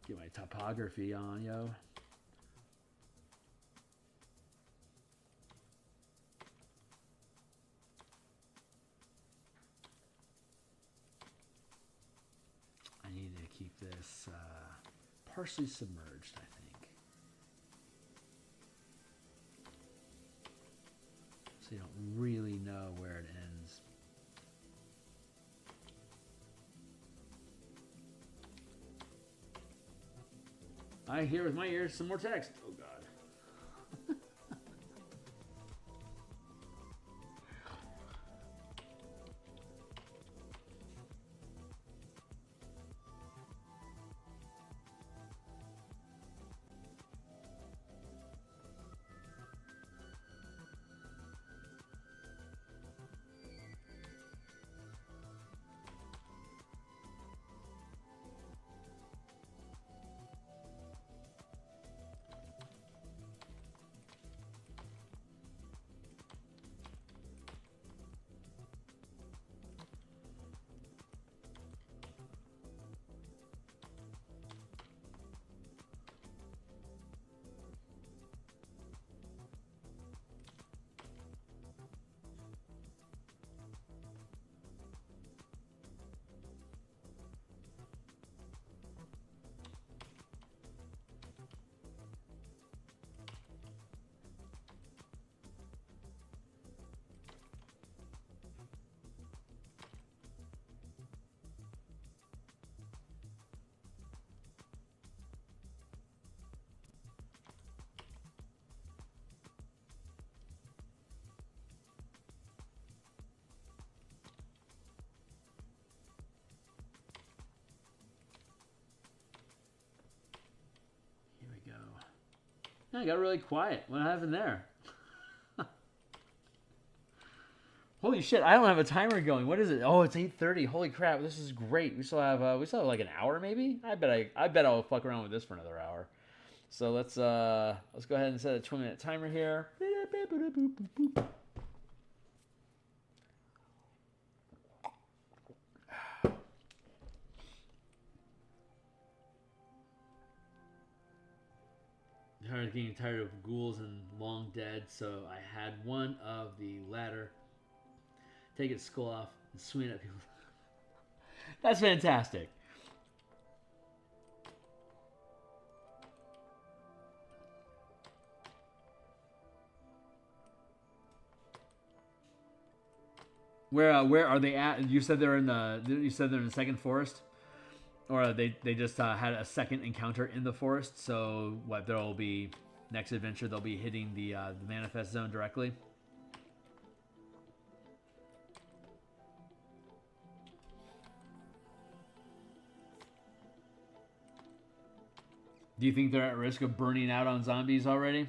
Get my topography on, yo. I need to keep this partially submerged, I think. So you don't really know where it ends. I hear with my ears some more text. Oh, God. I got really quiet. What happened there? Holy shit! I don't have a timer going. What is it? Oh, it's 8:30. Holy crap! This is great. We still have like an hour maybe. I bet I'll fuck around with this for another hour. So let's go ahead and set a 20-minute timer here. Getting tired of ghouls and long dead, so I had one of the latter take its skull off and swing at people. That's fantastic. Where are they at? You said they're in the second forest, or they just had a second encounter in the forest. So what? There'll be next adventure. They'll be hitting the manifest zone directly. Do you think they're at risk of burning out on zombies already?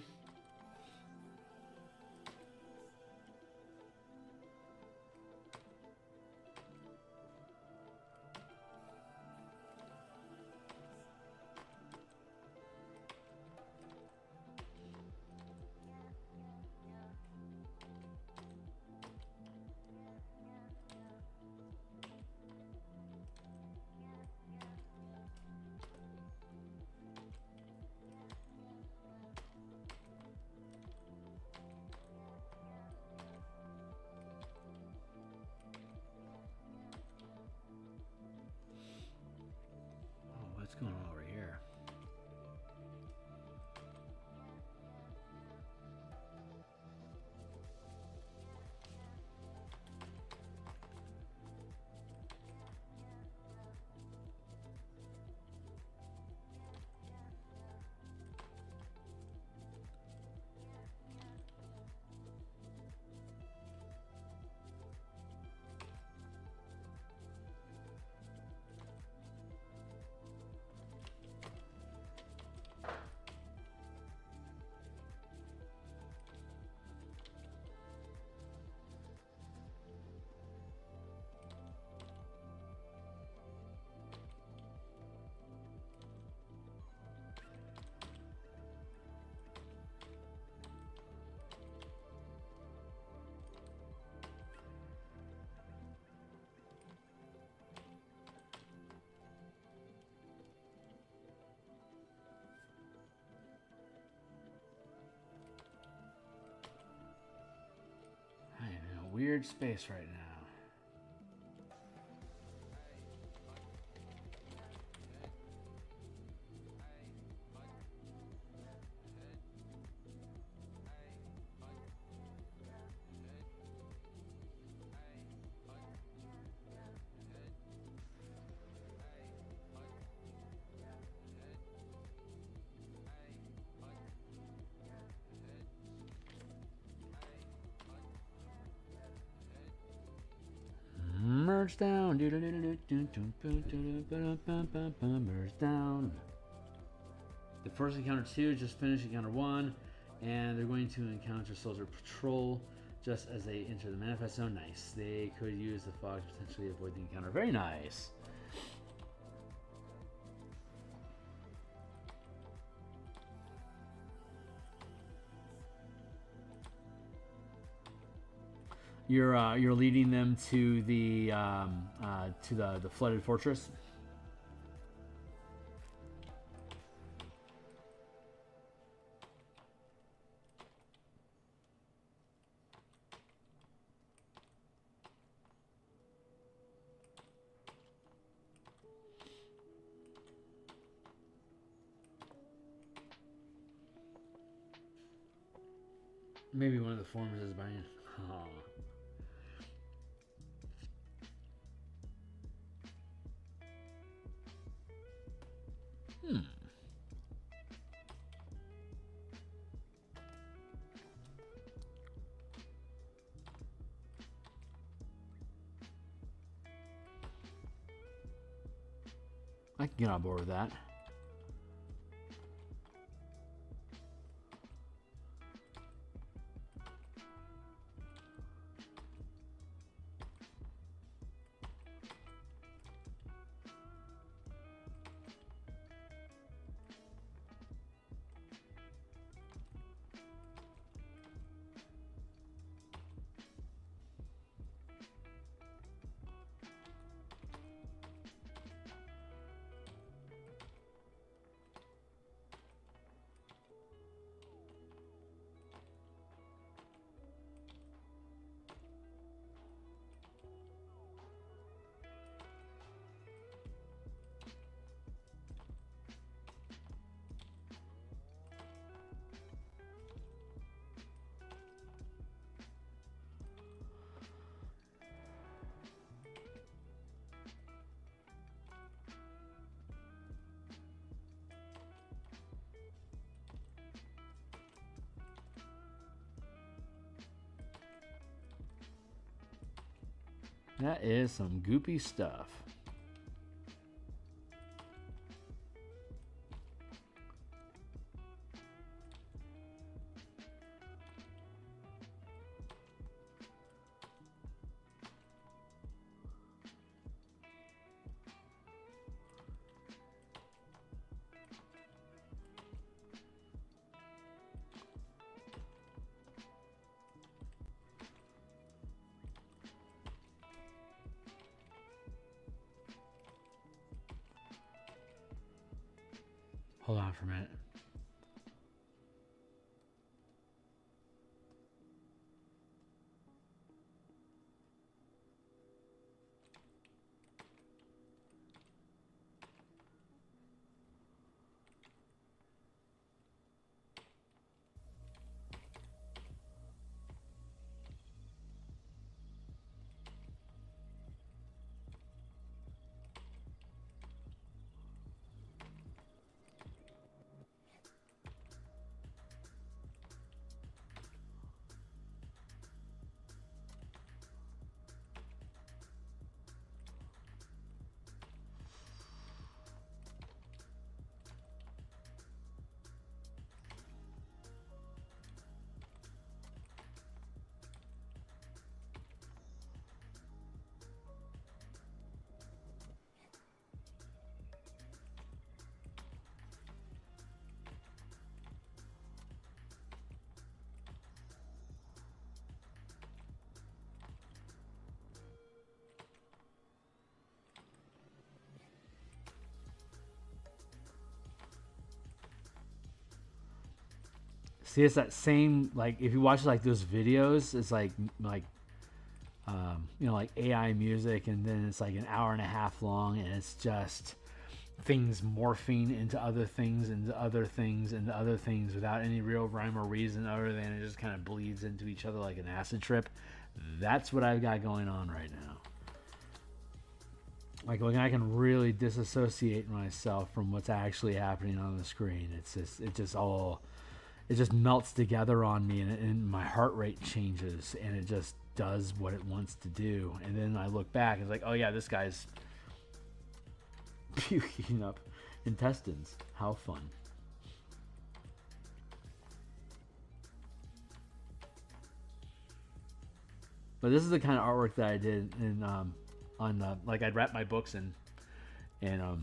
weird space right now. Merge down. Merge down. The first encounter 2 just finished encounter 1, and they're going to encounter soldier patrol just as they enter the manifest zone. Nice. They could use the fog to potentially avoid the encounter. Very nice. You're leading them to the flooded fortress. Maybe one of the formers is buying. Oh. I can get on board with that. That is some goopy stuff. Hold on for a minute. See, it's that same, like, if you watch like those videos, it's like you know, like AI music, and then it's like an hour and a half long, and it's just things morphing into other things, into other things, into other things without any real rhyme or reason other than it just kind of bleeds into each other like an acid trip. That's what I've got going on right now. Like when I can really disassociate myself from what's actually happening on the screen. It just melts together on me, and my heart rate changes, and it just does what it wants to do. And then I look back, and it's like, oh yeah, this guy's puking up intestines. How fun. But this is the kind of artwork that I did in like I'd wrap my books in a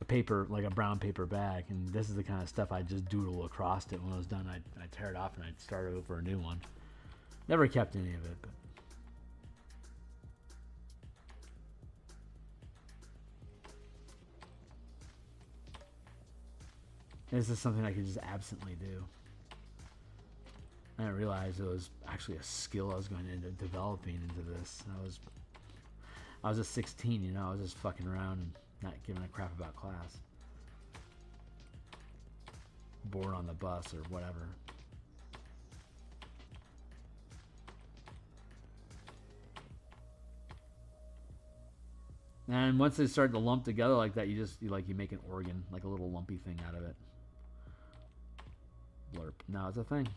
paper, like a brown paper bag, and this is the kind of stuff I'd just doodle across it. When I was done, I'd tear it off and I'd start over a new one. Never kept any of it, but this is something I could just absently do. I didn't realize it was actually a skill I was going to end up developing into this. I was just 16, you know, I was just fucking around and not giving a crap about class. Bored on the bus or whatever. And once they start to lump together like that, you make an organ, like a little lumpy thing out of it. Blurp. Now it's a thing.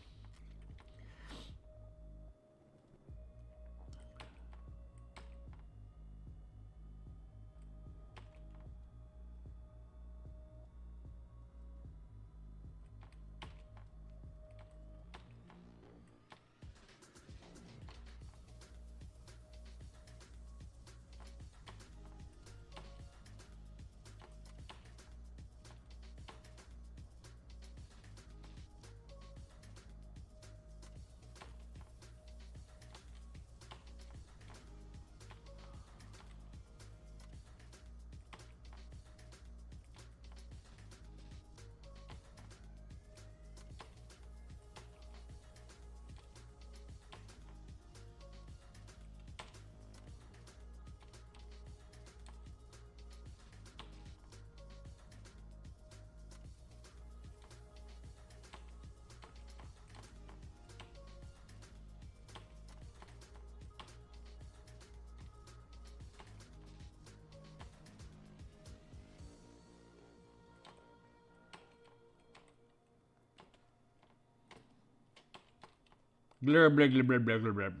Blur, blur, blur, blur, blur, blur, blur.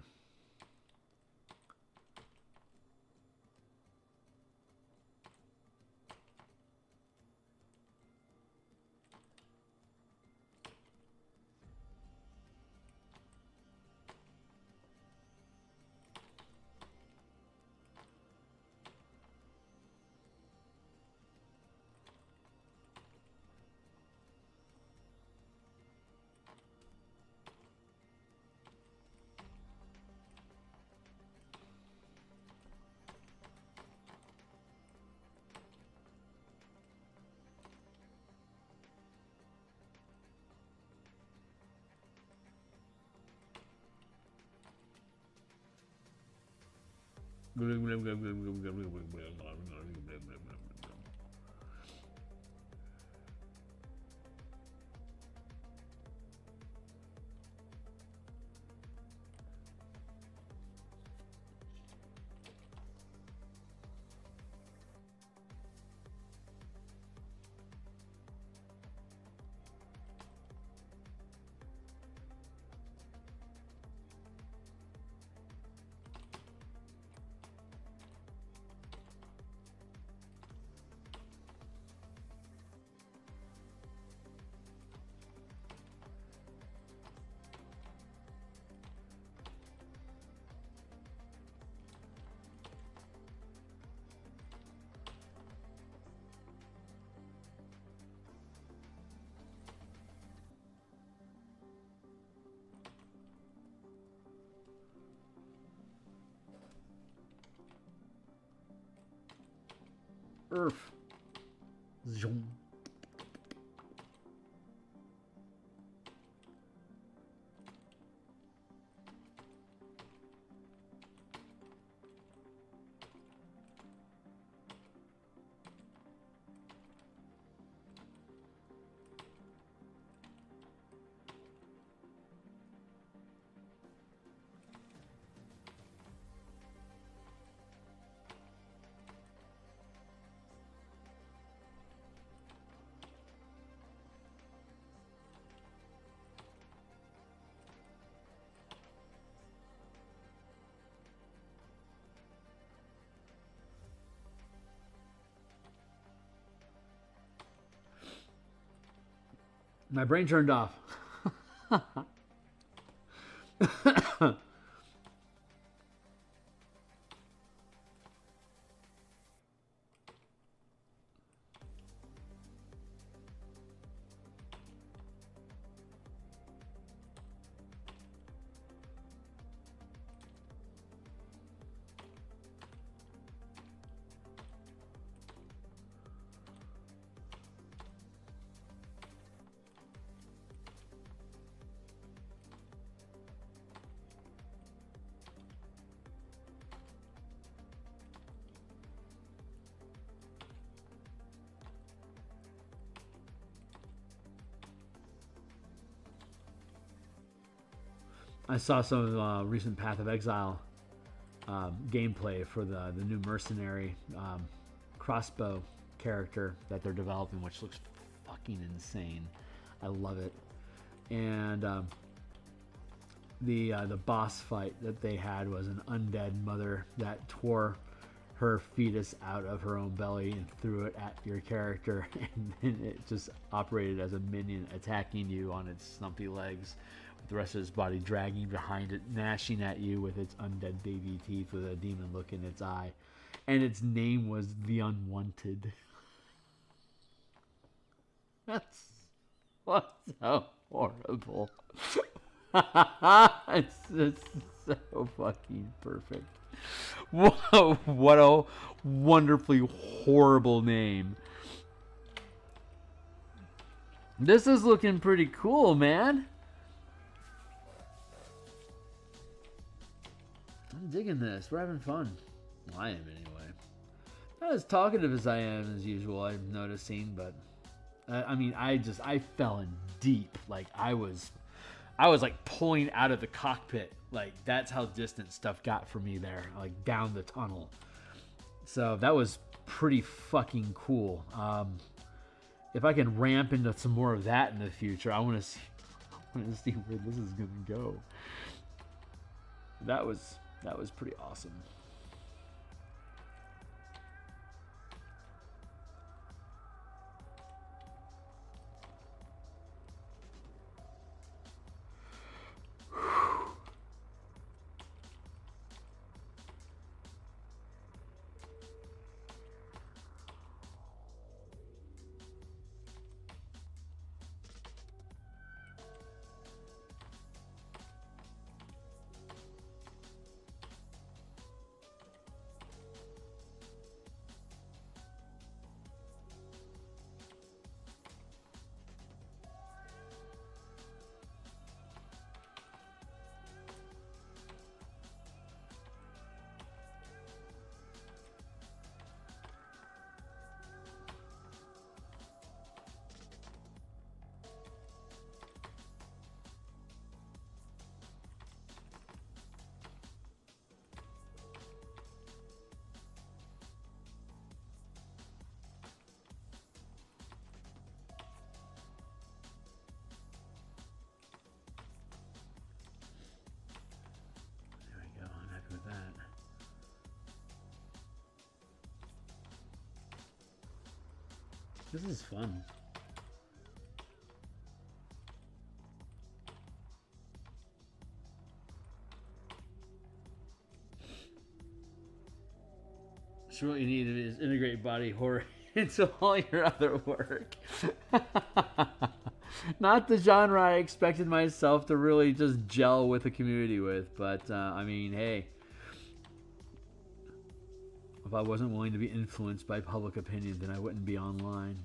Earth. Zoom. My brain turned off. I saw some recent Path of Exile gameplay for the new mercenary crossbow character that they're developing, which looks fucking insane. I love it. And the boss fight that they had was an undead mother that tore her fetus out of her own belly and threw it at your character, and then it just operated as a minion attacking you on its stumpy legs, with the rest of its body dragging behind it, gnashing at you with its undead baby teeth with a demon look in its eye. And its name was the Unwanted. That's what's so horrible. It's just so fucking perfect. Whoa, what a wonderfully horrible name. This is looking pretty cool, man. I'm digging this. We're having fun. Well, I am anyway. Not as talkative as I am as usual, I'm noticing, but I mean, I fell in deep. Like I was like pulling out of the cockpit. Like that's how distant stuff got for me there, like down the tunnel. So that was pretty fucking cool. If I can ramp into some more of that in the future, I want to see where this is gonna go. That was pretty awesome. This is fun. So what you need is integrate body horror into all your other work. Not the genre I expected myself to really just gel with the community with, but I mean, hey. If I wasn't willing to be influenced by public opinion, then I wouldn't be online.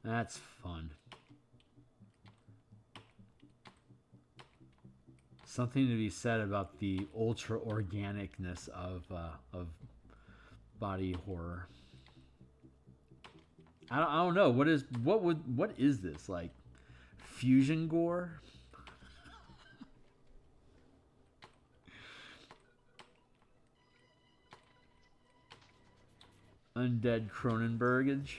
That's fun. Something to be said about the ultra organicness of body horror. I don't know what is this, like fusion gore? Undead Cronenbergage.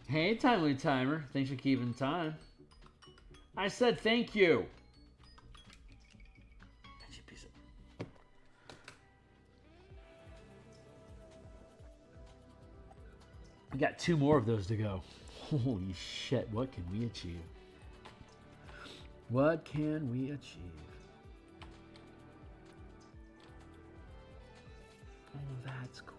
Hey, Timely Timer. Thanks for keeping time. I said thank you. We got 2 more of those to go. Holy shit, what can we achieve? What can we achieve? Oh, that's cool.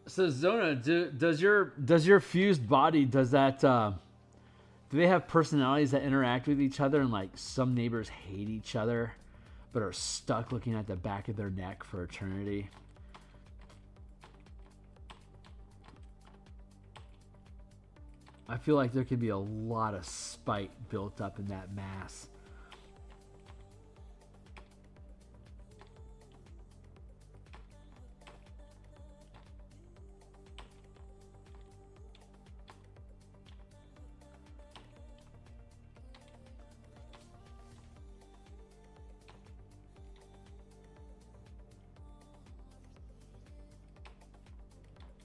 So Zona, does your fused body, does that do they have personalities that interact with each other, and like some neighbors hate each other but are stuck looking at the back of their neck for eternity? I feel like there could be a lot of spite built up in that mass.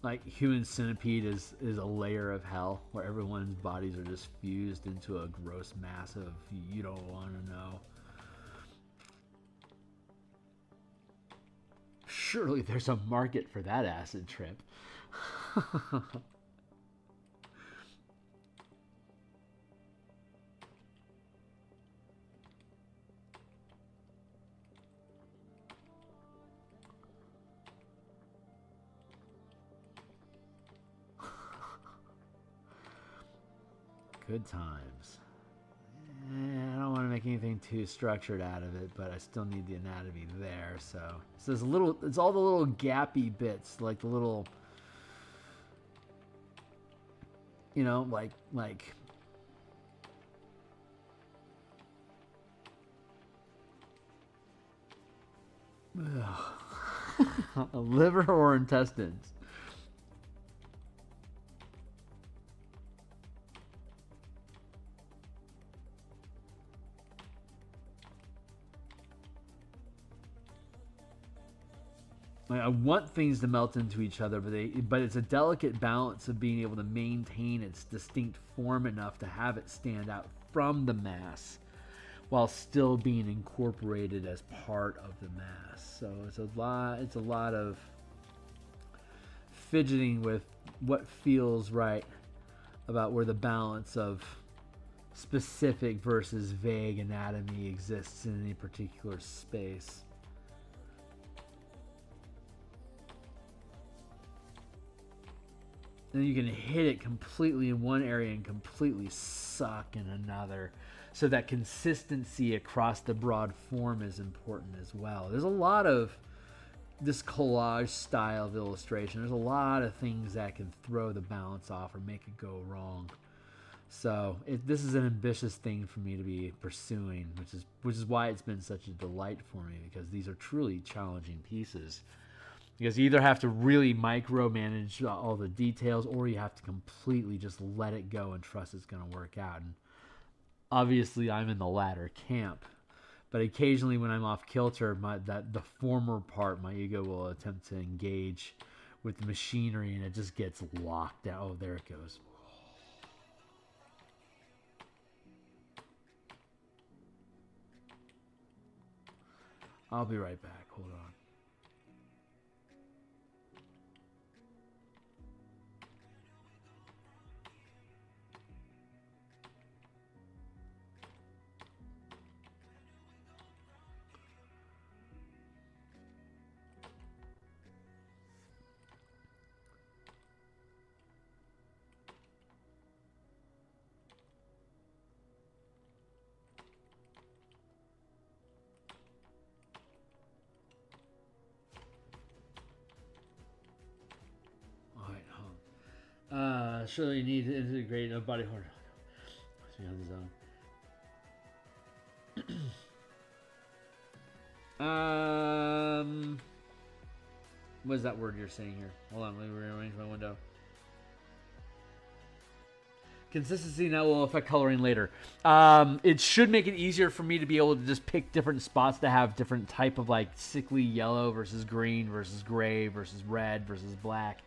Like human centipede is a layer of hell where everyone's bodies are just fused into a gross mass of you don't want to know. Surely there's a market for that acid trip. Good times. I don't want to make anything too structured out of it, but I still need the anatomy there. So there's it's all the little gappy bits, like the little, you know, like liver or intestines. Like, I want things to melt into each other, but it's a delicate balance of being able to maintain its distinct form enough to have it stand out from the mass while still being incorporated as part of the mass. So it's a lot of fidgeting with what feels right about where the balance of specific versus vague anatomy exists in any particular space. And you can hit it completely in one area and completely suck in another. So that consistency across the broad form is important as well. There's a lot of this collage style of illustration. There's a lot of things that can throw the balance off or make it go wrong. So this is an ambitious thing for me to be pursuing, which is why it's been such a delight for me, because these are truly challenging pieces. Because you either have to really micromanage all the details, or you have to completely just let it go and trust it's going to work out. And obviously, I'm in the latter camp. But occasionally, when I'm off kilter, the former part, my ego will attempt to engage with the machinery, and it just gets locked out. Oh, there it goes. I'll be right back. Hold on. Surely you need to integrate a body horn. What is that word you're saying here? Hold on, let me rearrange my window. Consistency now will affect coloring later. It should make it easier for me to be able to just pick different spots to have different type of like sickly yellow versus green versus gray versus red versus black.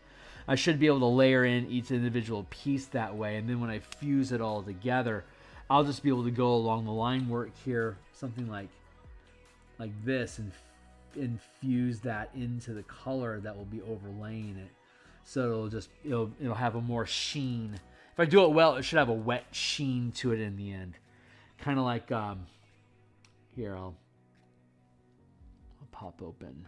I should be able to layer in each individual piece that way, and then when I fuse it all together, I'll just be able to go along the line work here, something like this, and infuse that into the color that will be overlaying it. So it'll have a more sheen. If I do it well, it should have a wet sheen to it in the end. Kind of like here, I'll pop open.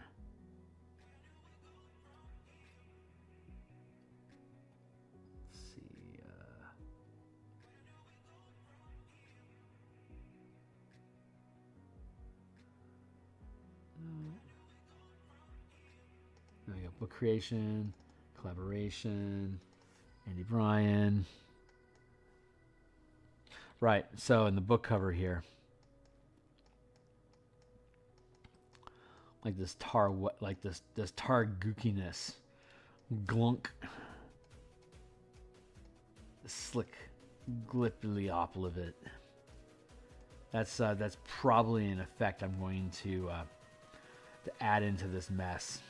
There we go. Book creation, collaboration, Andy Bryan. Right. So in the book cover here, like this tar, like this tar gookiness, glunk, the slick, glitterly opal of it. That's probably an effect I'm going to add into this mess.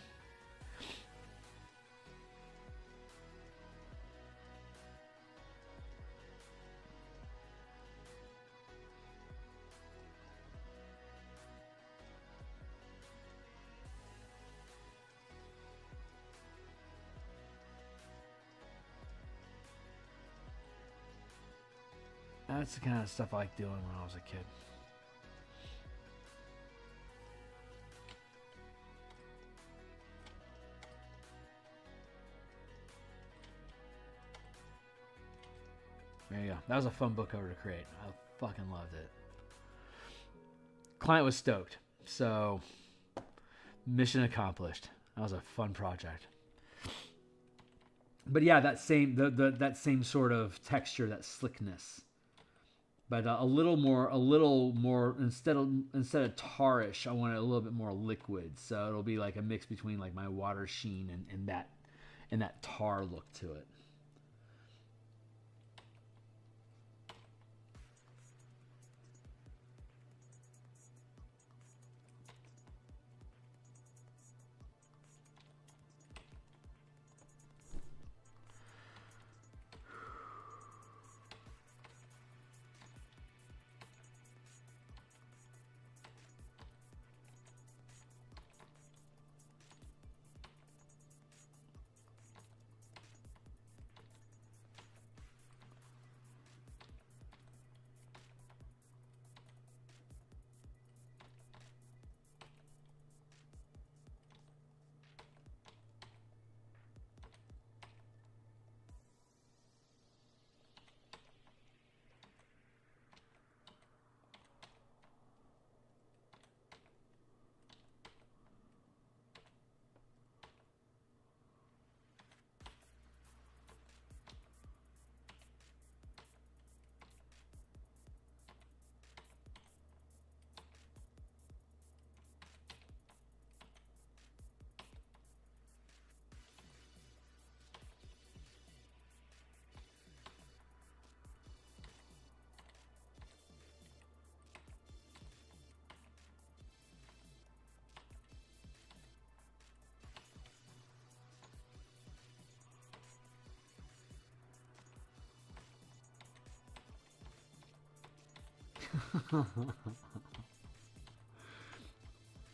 That's the kind of stuff I like doing when I was a kid. There you go. That was a fun book cover to create. I fucking loved it. Client was stoked. So, mission accomplished. That was a fun project. But yeah, that same sort of texture, that slickness. But a little more instead of tarish, I want it a little bit more liquid. So it'll be like a mix between like my water sheen and that tar look to it.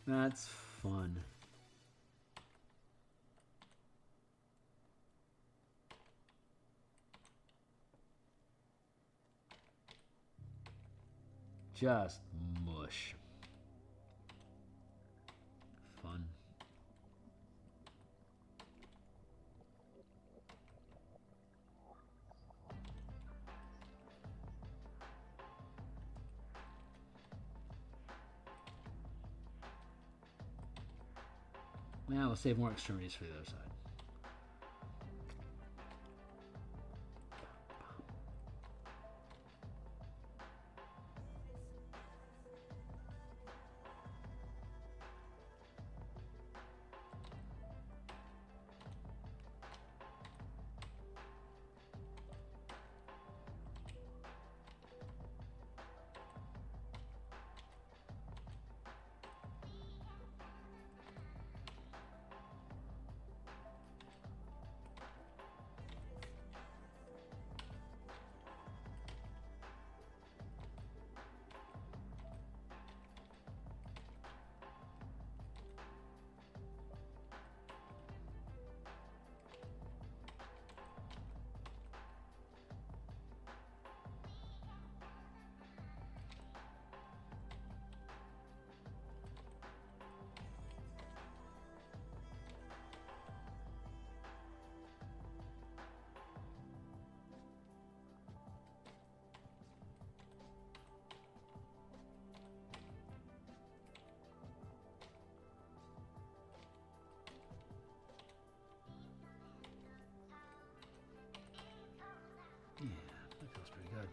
That's fun. Just mush. Fun. Yeah, we'll save more extremities for the other side. Yeah, that feels pretty good.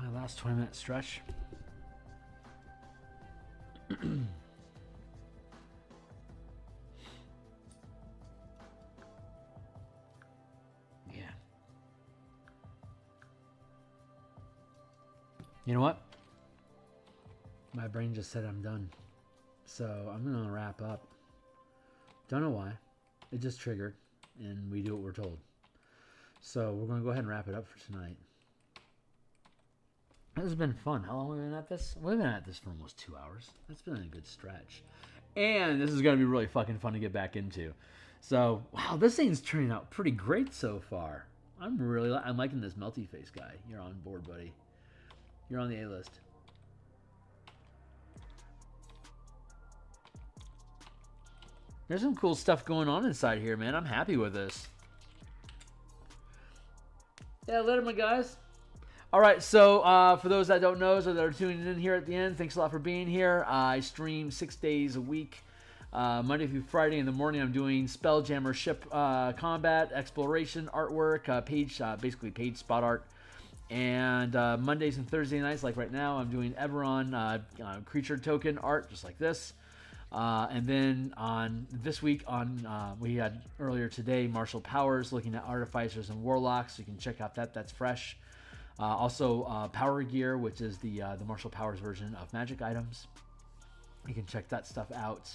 My last 20-minute stretch. Yeah. You know what? My brain just said I'm done. So I'm going to wrap up. Don't know why. It just triggered, and we do what we're told. So we're going to go ahead and wrap it up for tonight. This has been fun. How long have we been at this? We've been at this for almost 2 hours. That's been a good stretch. And this is going to be really fucking fun to get back into. So, wow, this thing's turning out pretty great so far. I'm liking this melty face guy. You're on board, buddy. You're on the A-list. There's some cool stuff going on inside here, man. I'm happy with this. Yeah, later, my guys. All right, so for those that don't know, so that are tuning in here at the end, thanks a lot for being here. I stream 6 days a week, Monday through Friday. In the morning, I'm doing Spelljammer ship combat, exploration, artwork, basically page spot art. And Mondays and Thursday nights, like right now, I'm doing Eberron creature token art, just like this. And then on this week, we had earlier today, Martial Powers, looking at Artificers and Warlocks. You can check out that. That's fresh. Also, Power Gear, which is the Martial Powers version of magic items. You can check that stuff out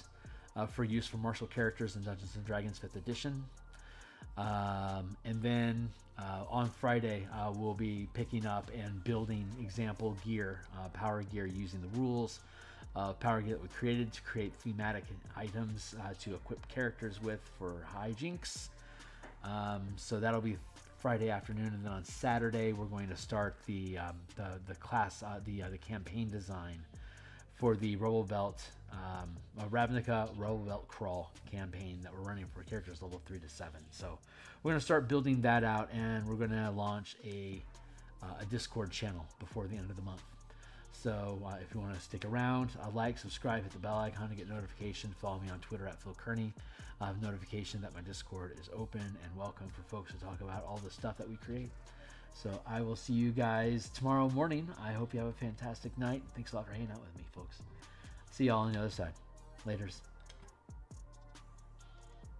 for use for martial characters in Dungeons & Dragons 5th edition. And then on Friday, we'll be picking up and building example gear, power gear, using the rules. power gear that we created to create thematic items to equip characters with for hijinks. So that'll be Friday afternoon, and then on Saturday we're going to start the campaign design for the Ravnica Belt Crawl campaign that we're running for characters level 3 to 7. So we're going to start building that out, and we're going to launch a Discord channel before the end of the month. So if you want to stick around, like, subscribe, hit the bell icon to get notification. Follow me on Twitter at Phil Kearney. I have notification that my Discord is open and welcome for folks to talk about all the stuff that we create. So I will see you guys tomorrow morning. I hope you have a fantastic night. Thanks a lot for hanging out with me, folks. See y'all on the other side. Laters.